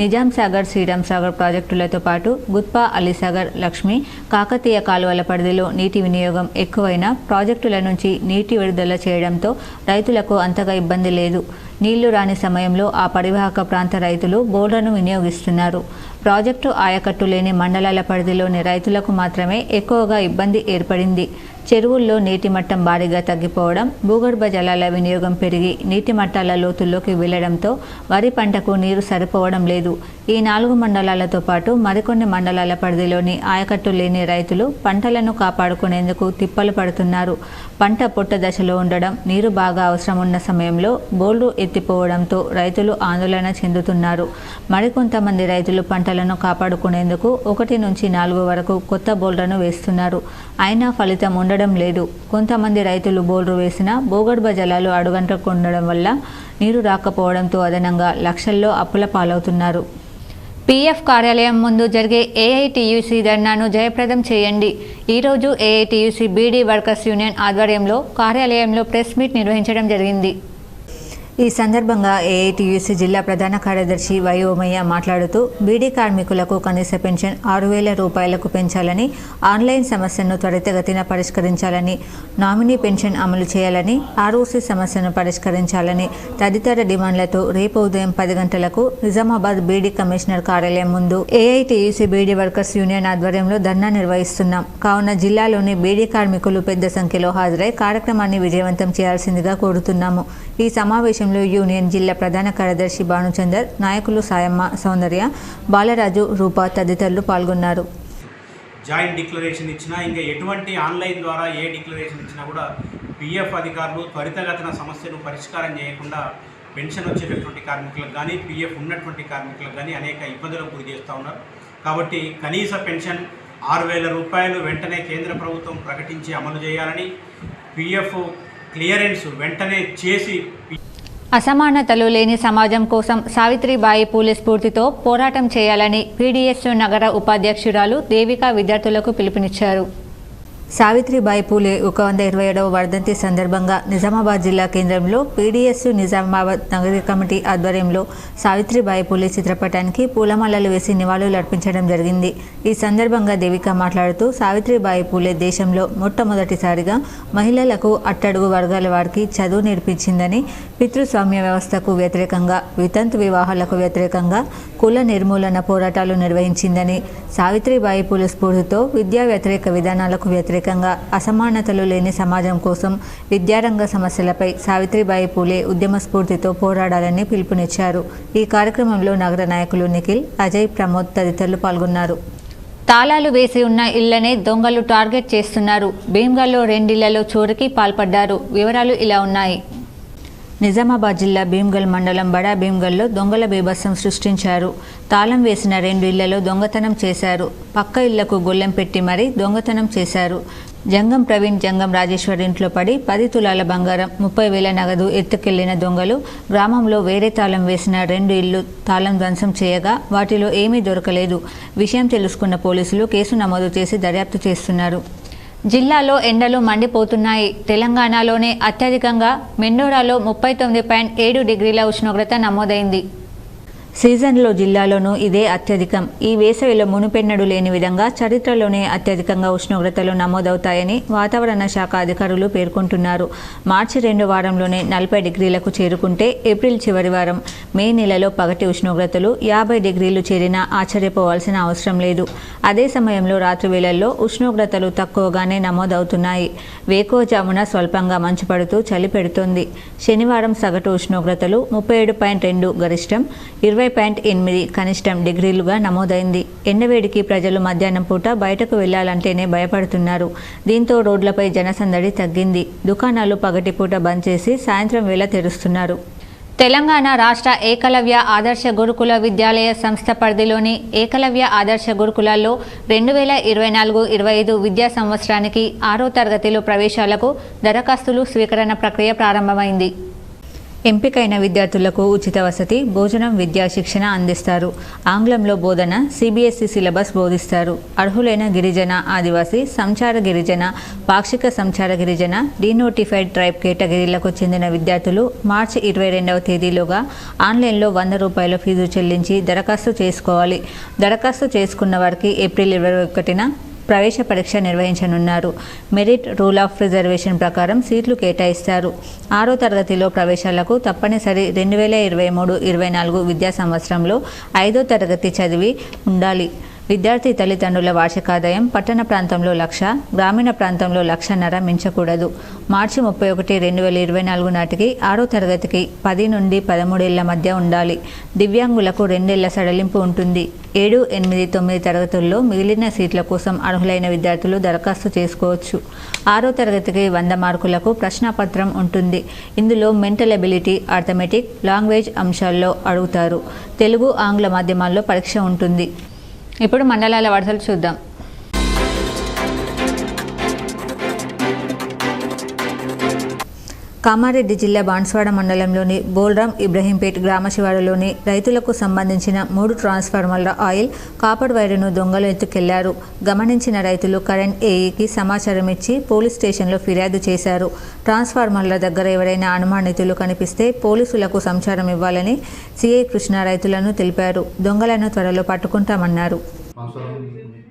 నిజాం సాగర్, శ్రీరామ్ సాగర్ ప్రాజెక్టులతో పాటు గుత్పా, అలీసాగర్, లక్ష్మి, కాకతీయ కాలువల పరిధిలో నీటి వినియోగం ఎక్కువైనా ప్రాజెక్టుల నుంచి నీటి విడుదల చేయడంతో రైతులకు అంతగా ఇబ్బంది లేదు. నీళ్లు రాని సమయంలో ఆ పరివాహక ప్రాంత రైతులు బోర్లను వినియోగిస్తున్నారు. ప్రాజెక్టు ఆయకట్టు లేని మండలాల పరిధిలోని రైతులకు మాత్రమే ఎక్కువగా ఇబ్బంది ఏర్పడింది. చెరువుల్లో నీటి మట్టం భారీగా తగ్గిపోవడం, భూగర్భ జలాల వినియోగం పెరిగి నీటి మట్టాల లోతుల్లోకి వెళ్లడంతో వరి పంటకు నీరు సరిపోవడం లేదు. ఈ 4 మండలాలతో పాటు మరికొన్ని మండలాల పరిధిలోని ఆయకట్టు లేని రైతులు పంటలను కాపాడుకునేందుకు తిప్పలు పడుతున్నారు. పంట పొట్ట దశలో ఉండడం, నీరు బాగా అవసరం ఉన్న సమయంలో బోర్లు ఎత్తిపోవడంతో రైతులు ఆందోళన చెందుతున్నారు. మరికొంతమంది రైతులు పంటలను కాపాడుకునేందుకు 1 నుంచి 4 వరకు కొత్త బోర్లను వేస్తున్నారు. అయినా ఫలితం ఉండడం లేదు. కొంతమంది రైతులు బోర్లు వేసినా భూగర్భ జలాలు అడుగంటకుండడం వల్ల నీరు రాకపోవడంతో అదనంగా లక్షల్లో అప్పుల పాలవుతున్నారు. పీఎఫ్ కార్యాలయం ముందు జరిగే ఏఐటీయూసీ ధర్నాను జయప్రదం చేయండి. ఈరోజు ఏఐటీయూసీ బీడీ వర్కర్స్ యూనియన్ ఆధ్వర్యంలో కార్యాలయంలో ప్రెస్ మీట్ నిర్వహించడం జరిగింది. ఈ సందర్భంగా ఏఐటీయూసీ జిల్లా ప్రధాన కార్యదర్శి వై ఓమయ్య మాట్లాడుతూ బీడీ కార్మికులకు కనీస పెన్షన్ 6,000 రూపాయలకు పెంచాలని, ఆన్లైన్ సమస్యను త్వరితగతిన పరిష్కరించాలని, నామినీ పెన్షన్ అమలు చేయాలని, ఆర్ఓసీ సమస్యను పరిష్కరించాలని తదితర డిమాండ్లతో రేపు ఉదయం 10 గంటలకు నిజామాబాద్ బీడీ కమిషనర్ కార్యాలయం ముందు ఏఐటీయూసీ బీడీ వర్కర్స్ యూనియన్ ఆధ్వర్యంలో ధర్నా నిర్వహిస్తున్నాం. కావున జిల్లాలోని బీడీ కార్మికులు పెద్ద సంఖ్యలో హాజరై కార్యక్రమాన్ని విజయవంతం చేయాల్సిందిగా కోరుతున్నాము. ఈ సమావేశం యూనియన్ జిల్లా ప్రధాన కార్యదర్శి భానుచందర్, నాయకులు సాయమ్మ, సౌందర్య, బాలరాజు, రూప తదితరులు పాల్గొన్నారు. జాయింట్ డిక్లరేషన్ ఇచ్చినా, ఇంకా ఎటువంటి ఆన్లైన్ ద్వారా ఏ డిక్లరేషన్ ఇచ్చినా కూడా పిఎఫ్ అధికారులు త్వరితగతిన సమస్యను పరిష్కారం చేయకుండా పెన్షన్ వచ్చేటటువంటి కార్మికులకు కానీ పిఎఫ్ ఉన్నటువంటి కార్మికులకు కానీ అనేక ఇబ్బందులకు గురి చేస్తూ ఉన్నారు. కాబట్టి కనీస పెన్షన్ 6,000 రూపాయలు వెంటనే కేంద్ర ప్రభుత్వం ప్రకటించి అమలు చేయాలని, పిఎఫ్ క్లియరెన్స్ వెంటనే చేసి అసమానతలు లేని సమాజం కోసం సావిత్రిబాయి పూలే స్ఫూర్తితో పోరాటం చేయాలని పీడీఎస్ నగర ఉపాధ్యక్షురాలు దేవిక విద్యార్థులకు పిలుపునిచ్చారు. సావిత్రిబాయి పూలే 127వ వర్ధంతి సందర్భంగా నిజామాబాద్ జిల్లా కేంద్రంలో పీడీఎస్ నిజామాబాద్ నగర కమిటీ ఆధ్వర్యంలో సావిత్రిబాయి పూలే చిత్రపటానికి పూలమాలలు వేసి నివాళులు అర్పించడం జరిగింది. ఈ సందర్భంగా దేవిక మాట్లాడుతూ సావిత్రిబాయి పూలే దేశంలో మొట్టమొదటిసారిగా మహిళలకు అట్టడుగు వర్గాల వారికి చదువు నేర్పించిందని, పితృస్వామ్య వ్యవస్థకు వ్యతిరేకంగా, వితంతు వివాహాలకు వ్యతిరేకంగా కుల నిర్మూలన పోరాటాలు నిర్వహించిందని, సావిత్రిబాయి పూలే స్ఫూర్తితో విద్యా వ్యతిరేక విధానాలకు వ్యతిరేకంగా, అసమానతలు లేని సమాజం కోసం, విద్యారంగ సమస్యలపై సావిత్రిబాయి పూలే ఉద్యమ స్ఫూర్తితో పోరాడాలని పిలుపునిచ్చారు. ఈ కార్యక్రమంలో నగర నాయకులు నిఖిల్, అజయ్, ప్రమోద్ తదితరులు పాల్గొన్నారు. తాళాలు వేసి ఉన్న ఇళ్లనే దొంగలు టార్గెట్ చేస్తున్నారు. భీమ్గల్లో 2 ఇళ్లలో చోరీకి పాల్పడ్డారు. వివరాలు ఇలా ఉన్నాయి. నిజామాబాద్ జిల్లా భీమ్గల్ మండలం బడా భీమ్గల్లో దొంగల బీభత్సం సృష్టించారు. తాళం వేసిన 2 ఇళ్లలో దొంగతనం చేశారు. పక్క ఇళ్లకు గొల్లెం పెట్టి మరీ దొంగతనం చేశారు. జంగం ప్రవీణ్, జంగం రాజేశ్వర్ ఇంట్లో పడి 10 తులాల బంగారం, 30,000 నగదు ఎత్తుకెళ్లిన దొంగలు గ్రామంలో వేరే తాళం వేసిన 2 ఇళ్లు తాళం ధ్వంసం చేయగా వాటిలో ఏమీ దొరకలేదు. విషయం తెలుసుకున్న పోలీసులు కేసు నమోదు చేసి దర్యాప్తు చేస్తున్నారు. జిల్లాలో ఎండలు మండిపోతున్నాయి. తెలంగాణలోనే అత్యధికంగా మెండోరాలో 39.7 డిగ్రీల ఉష్ణోగ్రత నమోదైంది. సీజన్లో జిల్లాలోనూ ఇదే అత్యధికం. ఈ వేసవిలో మునుపెన్నడూ లేని విధంగా చరిత్రలోనే అత్యధికంగా ఉష్ణోగ్రతలు నమోదవుతాయని వాతావరణ శాఖ అధికారులు పేర్కొంటున్నారు. మార్చి 2వ వారంలోనే 40 డిగ్రీలకు చేరుకుంటే ఏప్రిల్ చివరి వారం, మే నెలలో పగటి ఉష్ణోగ్రతలు 50 డిగ్రీలు చేరినా ఆశ్చర్యపోవాల్సిన అవసరం లేదు. అదే సమయంలో రాత్రి వేళల్లో ఉష్ణోగ్రతలు తక్కువగానే నమోదవుతున్నాయి. వేకువజామున స్వల్పంగా మంచు పడుతూ చలి పెడుతోంది. శనివారం సగటు ఉష్ణోగ్రతలు 37.2 గరిష్టం, 20.8 కనిష్టం డిగ్రీలుగా నమోదైంది. ఎండవేడికి ప్రజలు మధ్యాహ్నం పూట బయటకు వెళ్లాలంటేనే భయపడుతున్నారు. దీంతో రోడ్లపై జనసందడి తగ్గింది. దుకాణాలు పగటిపూట బంద్ చేసి సాయంత్రం వేళ తెరుస్తున్నారు. తెలంగాణ రాష్ట్ర ఏకలవ్య ఆదర్శ గురుకుల విద్యాలయ సంస్థ పరిధిలోని ఏకలవ్య ఆదర్శ గురుకులాల్లో 2024-25 విద్యా సంవత్సరానికి 6వ తరగతిలో ప్రవేశాలకు దరఖాస్తులు స్వీకరణ ప్రక్రియ ప్రారంభమైంది. ఎంపికైన విద్యార్థులకు ఉచిత వసతి, భోజనం, విద్యా శిక్షణ అందిస్తారు. ఆంగ్లంలో బోధన, సిబిఎస్ఈ సిలబస్ బోధిస్తారు. అర్హులైన గిరిజన, ఆదివాసీ, సంచార గిరిజన, పాక్షిక సంచార గిరిజన, డీనోటిఫైడ్ ట్రైబ్ కేటగిరీలకు చెందిన విద్యార్థులు మార్చి 22వ తేదీలోగా ఆన్లైన్లో 100 రూపాయల ఫీజు చెల్లించి దరఖాస్తు చేసుకోవాలి. దరఖాస్తు చేసుకున్న వారికి ఏప్రిల్ 21న ప్రవేశ పరీక్ష నిర్వహించనున్నారు. మెరిట్ రూల్ ఆఫ్ రిజర్వేషన్ ప్రకారం సీట్లు కేటాయిస్తారు. 6వ తరగతిలో ప్రవేశాలకు తప్పనిసరి 2023-24 విద్యా సంవత్సరంలో 5వ తరగతి చదివి ఉండాలి. విద్యార్థి తల్లిదండ్రుల వార్షికాదాయం పట్టణ ప్రాంతంలో 1,00,000, గ్రామీణ ప్రాంతంలో 1,50,000 మించకూడదు. మార్చి 31, 2024 నాటికి 6వ తరగతికి 10 నుండి 13 ఏళ్ల మధ్య ఉండాలి. దివ్యాంగులకు 2 ఏళ్ల సడలింపు ఉంటుంది. 7, 8, 9 తరగతుల్లో మిగిలిన సీట్ల కోసం అర్హులైన విద్యార్థులు దరఖాస్తు చేసుకోవచ్చు. 6వ తరగతికి 100 మార్కులకు ప్రశ్నాపత్రం ఉంటుంది. ఇందులో మెంటల్ ఎబిలిటీ, అర్థమెటిక్, లాంగ్వేజ్ అంశాల్లో అడుగుతారు. తెలుగు, ఆంగ్ల మాధ్యమాల్లో పరీక్ష ఉంటుంది. ఇప్పుడు మండలాల వరుసలు చూద్దాం. కామారెడ్డి జిల్లా బాన్స్వాడ మండలంలోని బోల్రాం ఇబ్రహీంపేట్ గ్రామ శివారులోని రైతులకు సంబంధించిన 3 ట్రాన్స్ఫార్మర్ల ఆయిల్, కాపర్ వైరును దొంగలు ఎత్తుకెళ్లారు. గమనించిన రైతులు కరెంట్ ఏఈకి సమాచారం ఇచ్చి పోలీస్ స్టేషన్లో ఫిర్యాదు చేశారు. ట్రాన్స్ఫార్మర్ల దగ్గర ఎవరైనా అనుమానితులు కనిపిస్తే పోలీసులకు సమాచారం ఇవ్వాలని సిఐ కృష్ణ రైతులను తెలిపారు. దొంగలను త్వరలో పట్టుకుంటామన్నారు.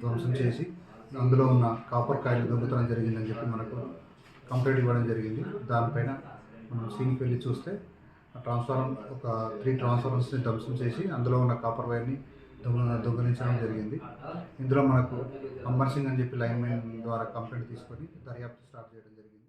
ధ్వంసం చేసి అందులో ఉన్న కాపర్ కాయలు దొంగతనం జరిగిందని చెప్పి మనకు కంప్లైంట్ ఇవ్వడం జరిగింది. దానిపైన మనం సీన్కి వెళ్ళి చూస్తే ఒక 3 ట్రాన్స్ఫార్మర్స్ని ధ్వంసం చేసి అందులో ఉన్న కాపర్ వైర్ని దొంగలించడం జరిగింది. ఇందులో మనకు అమర్ సింగ్ అని చెప్పి లైన్మెన్ ద్వారా కంప్లైంట్ తీసుకొని దర్యాప్తు స్టార్ట్ చేయడం జరిగింది.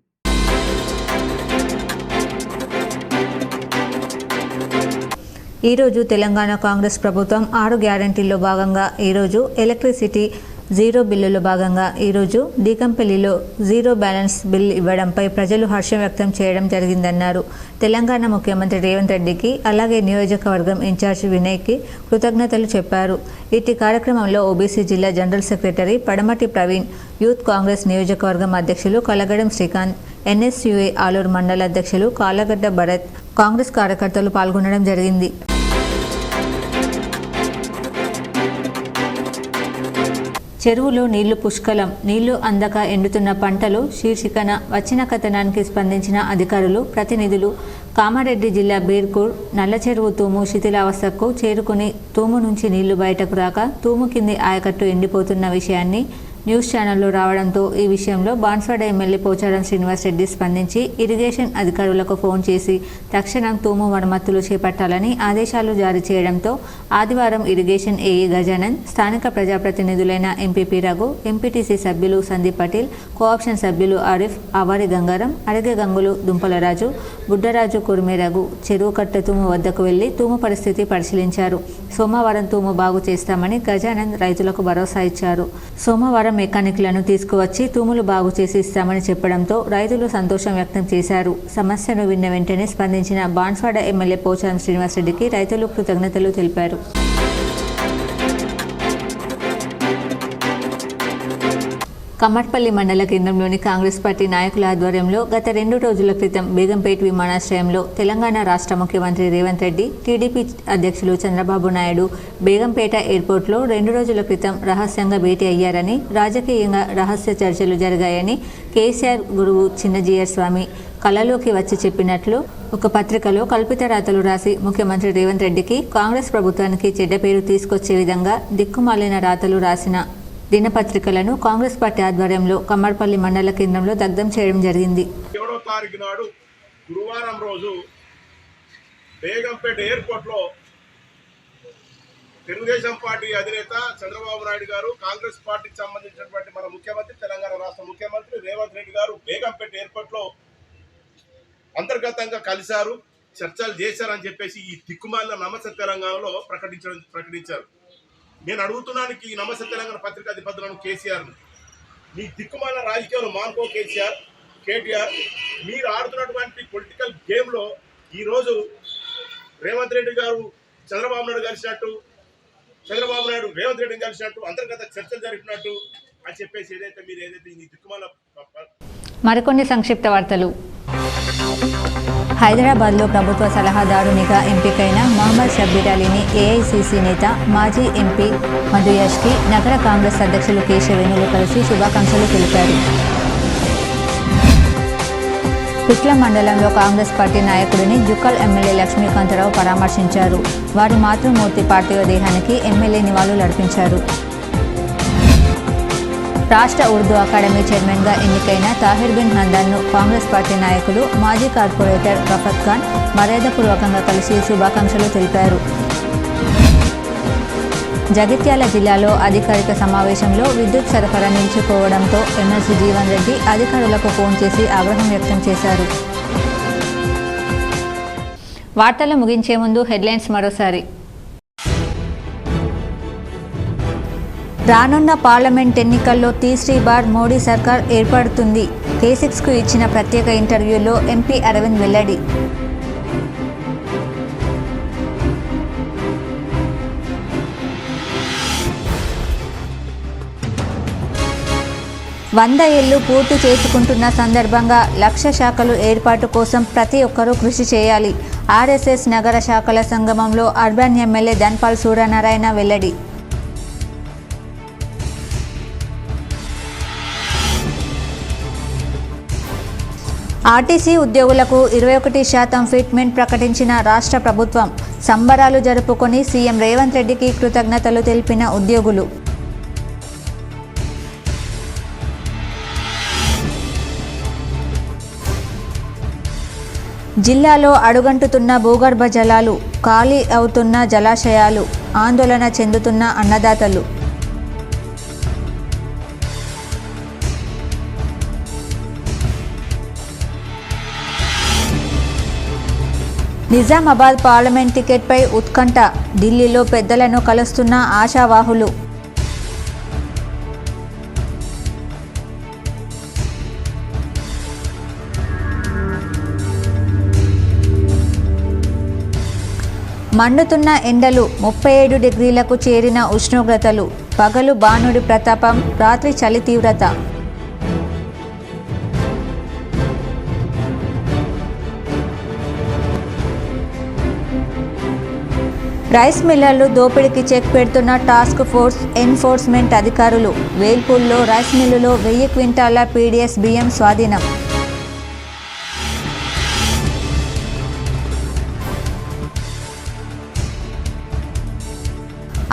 ఈరోజు తెలంగాణ కాంగ్రెస్ ప్రభుత్వం 6 గ్యారంటీల్లో భాగంగా ఈరోజు ఎలక్ట్రిసిటీ జీరో బిల్లులో భాగంగా ఈరోజు డీకంపల్లిలో జీరో బ్యాలెన్స్ బిల్ ఇవ్వడంపై ప్రజలు హర్షం వ్యక్తం చేయడం జరిగిందన్నారు. తెలంగాణ ముఖ్యమంత్రి రేవంత్ రెడ్డికి అలాగే నియోజకవర్గం ఇన్ఛార్జ్ వినయ్కి కృతజ్ఞతలు చెప్పారు. ఇట్టి కార్యక్రమంలో ఓబీసీ జిల్లా జనరల్ సెక్రటరీ పడమటి ప్రవీణ్, యూత్ కాంగ్రెస్ నియోజకవర్గం అధ్యక్షులు కలగడం శ్రీకాంత్, ఎన్ఎస్యుఏ ఆలూరు మండల అధ్యక్షులు కాలగడ్డ భరత్, కాంగ్రెస్ కార్యకర్తలు పాల్గొనడం జరిగింది. చెరువులో నీళ్లు పుష్కలం, నీళ్లు అందక ఎండుతున్న పంటలు శీర్షికన వచ్చిన కథనానికి స్పందించిన అధికారులు, ప్రతినిధులు కామారెడ్డి జిల్లా బీర్కూర్ నల్లచెరువు తూము శిథిలావస్థకు చేరుకుని తూము నుంచి నీళ్లు బయటకు రాక తూము కింది ఆయకట్టు ఎండిపోతున్న విషయాన్ని న్యూస్ ఛానల్లో రావడంతో ఈ విషయంలో బాన్స్వాడ ఎమ్మెల్యే పోచారం శ్రీనివాసరెడ్డి స్పందించి ఇరిగేషన్ అధికారులకు ఫోన్ చేసి తక్షణం తూము మరమ్మతులు చేపట్టాలని ఆదేశాలు జారీ చేయడంతో ఆదివారం ఇరిగేషన్ ఏఈ గజానన్, స్థానిక ప్రజాప్రతినిధులైన ఎంపీపీ రఘు, ఎంపీటీసీ సభ్యులు సందీప్ పటేల్, కోఆప్షన్ సభ్యులు ఆరిఫ్, ఆవారి గంగారం, అడిగే గంగులు, దుంపలరాజు, బుడ్డరాజు, కుర్మే రఘు చెరువు కట్ట తూము వద్దకు వెళ్లి తూము పరిస్థితి పరిశీలించారు. సోమవారం తూము బాగు చేస్తామని గజానంద్ రైతులకు భరోసా ఇచ్చారు. సోమవారం మెకానిక్లను తీసుకువచ్చి తూములు బాగు చేసి ఇస్తామని చెప్పడంతో రైతులు సంతోషం వ్యక్తం చేశారు. సమస్యను విన్న వెంటనే స్పందించిన బాన్స్వాడ ఎమ్మెల్యే పోచారం శ్రీనివాసరెడ్డికి రైతులు కృతజ్ఞతలు తెలిపారు. కమ్మట్పల్లి మండల కేంద్రంలోని కాంగ్రెస్ పార్టీ నాయకుల ఆధ్వర్యంలో గత 2 రోజుల క్రితం బేగంపేట్ విమానాశ్రయంలో తెలంగాణ రాష్ట్ర ముఖ్యమంత్రి రేవంత్ రెడ్డి, టీడీపీ అధ్యక్షులు చంద్రబాబు నాయుడు బేగంపేట ఎయిర్పోర్ట్లో 2 రోజుల క్రితం రహస్యంగా భేటీ అయ్యారని, రాజకీయంగా రహస్య చర్చలు జరిగాయని కేసీఆర్ గురువు చిన్నజీయర్ స్వామి కళలోకి వచ్చి చెప్పినట్లు ఒక పత్రికలో కల్పిత రాతలు రాసి ముఖ్యమంత్రి రేవంత్ రెడ్డికి, కాంగ్రెస్ ప్రభుత్వానికి చెడ్డ పేరు తీసుకొచ్చే విధంగా దిక్కుమాలిన రాతలు రాసిన దినపత్రికలను కాంగ్రెస్ పార్టీ ఆధ్వర్యంలో కమ్మర్పల్లి మండల కేంద్రంలో దగ్ధం చేయడం జరిగింది. 7వ తారీఖు నాడు గురువారం రోజు బేగంపేట ఎయిర్పోర్ట్లో తెలుగుదేశం పార్టీ అధినేత చంద్రబాబు నాయుడు గారు, కాంగ్రెస్ పార్టీకి సంబంధించినటువంటి మన ముఖ్యమంత్రి, తెలంగాణ రాష్ట్ర ముఖ్యమంత్రి రేవంత్ రెడ్డి గారు బేగంపేట ఎయిర్పోర్ట్లో అంతర్గతంగా కలిశారు, చర్చలు చేశారని చెప్పేసి ఈ దిక్కుమాలిన నమస్తే తెలంగాణలో ప్రకటించారు. నేను అడుగుతున్నానికి ఈ నమస్తే తెలంగాణ పత్రికా అధిపతులను కేసీఆర్ను, మీ దిక్కుమాలిన రాజకీయాలు మానుకో కేటీఆర్, మీరు ఆడుతున్నటువంటి పొలిటికల్ గేమ్లో ఈరోజు రేవంత్ రెడ్డి గారు చంద్రబాబు నాయుడు కలిసినట్టు, చంద్రబాబు నాయుడు రేవంత్ రెడ్డిని కలిసినట్టు, అంతర్గత చర్చలు జరిపినట్టు అని చెప్పేసి ఏదైతే ఈ దిక్కుమాల. మరికొన్ని సంక్షిప్త వార్తలు. హైదరాబాద్లో ప్రభుత్వ సలహాదారునిగా ఎంపికైన మహమ్మద్ షబ్బీర్ అలీని ఏఐసీసీ నేత, మాజీ ఎంపీ మధుయాష్కి నగర కాంగ్రెస్ అధ్యక్షులు కేశవేణులు కలిసి శుభాకాంక్షలు తెలిపారు. పిట్ల మండలంలో కాంగ్రెస్ పార్టీ నాయకుడిని జుక్కల్ ఎమ్మెల్యే లక్ష్మీకాంతరావు పరామర్శించారు. వారి మాతృమూర్తి పార్థివ దేహానికి ఎమ్మెల్యే నివాళులర్పించారు. రాష్ట్ర ఉర్దూ అకాడమీ చైర్మన్గా ఎన్నికైన తాహిర్ బిన్ హందాన్ను కాంగ్రెస్ పార్టీ నాయకులు, మాజీ కార్పొరేటర్ రఫత్ ఖాన్ మర్యాదపూర్వకంగా కలిసి శుభాకాంక్షలు తెలిపారు. జగిత్యాల జిల్లాలో అధికారిక సమావేశంలో విద్యుత్ సరఫరా నిలిచిపోవడంతో ఎమ్మెల్సీ జీవన్ రెడ్డి అధికారులకు ఫోన్ చేసి ఆగ్రహం వ్యక్తం చేశారు. వార్తలు ముగించే ముందు హెడ్లైన్స్ మరోసారి. రానున్న పార్లమెంట్ ఎన్నికల్లో తీసరీ బార్ మోడీ సర్కార్ ఏర్పడుతుంది. K6కు ఇచ్చిన ప్రత్యేక ఇంటర్వ్యూలో ఎంపీ అరవింద్ వెల్లడి. వంద ఏళ్లు పూర్తి చేసుకుంటున్న సందర్భంగా లక్ష్య శాఖలు ఏర్పాటు కోసం ప్రతి ఒక్కరూ కృషి చేయాలి. ఆర్ఎస్ఎస్ నగర శాఖల సంగమంలో అర్బన్ ఎమ్మెల్యే ధన్పాల్ సూర్యనారాయణ వెల్లడి. ఆర్టీసీ ఉద్యోగులకు 21% ఫిట్మెంట్ ప్రకటించిన రాష్ట్ర ప్రభుత్వం. సంబరాలు జరుపుకొని సీఎం రేవంత్ రెడ్డికి కృతజ్ఞతలు తెలిపిన ఉద్యోగులు. జిల్లాలో అడుగంటుతున్న భూగర్భ జలాలు, ఖాళీ అవుతున్న జలాశయాలు, ఆందోళన చెందుతున్న అన్నదాతలు. నిజామాబాద్ పార్లమెంట్ టికెట్పై ఉత్కంఠ, ఢిల్లీలో పెద్దలను కలుస్తున్న ఆశావాహులు. మండుతున్న ఎండలు 37 డిగ్రీలకు చేరిన ఉష్ణోగ్రతలు. పగలు బాణుడి ప్రతాపం, రాత్రి చలి తీవ్రత. రైస్ మిల్లర్లు దోపిడీకి చెక్ పెడుతున్న టాస్క్ ఫోర్స్ ఎన్ఫోర్స్మెంట్ అధికారులు. వేల్పూల్లో రైస్ మిల్లులో 1000 క్వింటాల పీడీఎస్ బియ్యం స్వాధీనం.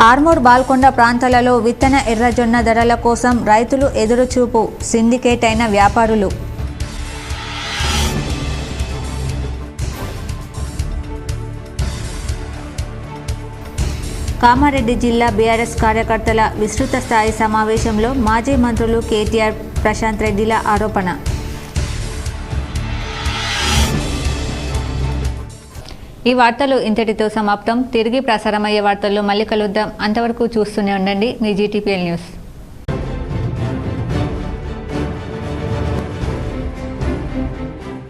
ఆర్మూర్ బాల్కొండ ప్రాంతాలలో విత్తన ఎర్రజొన్న ధరల కోసం రైతులు ఎదురుచూపు. సిండికేట్ అయిన వ్యాపారులు. కామారెడ్డి జిల్లా బీఆర్ఎస్ కార్యకర్తల విస్తృత స్థాయి సమావేశంలో మాజీ మంత్రులు కేటీఆర్, ప్రశాంత్ రెడ్డిల ఆరోపణ. ఈ వార్తలు ఇంతటితో సమాప్తం. తిరిగి ప్రసారమయ్యే వార్తల్లో మళ్ళీ కలుద్దాం. అంతవరకు చూస్తూనే ఉండండి మీ జీటీపీఎల్ న్యూస్.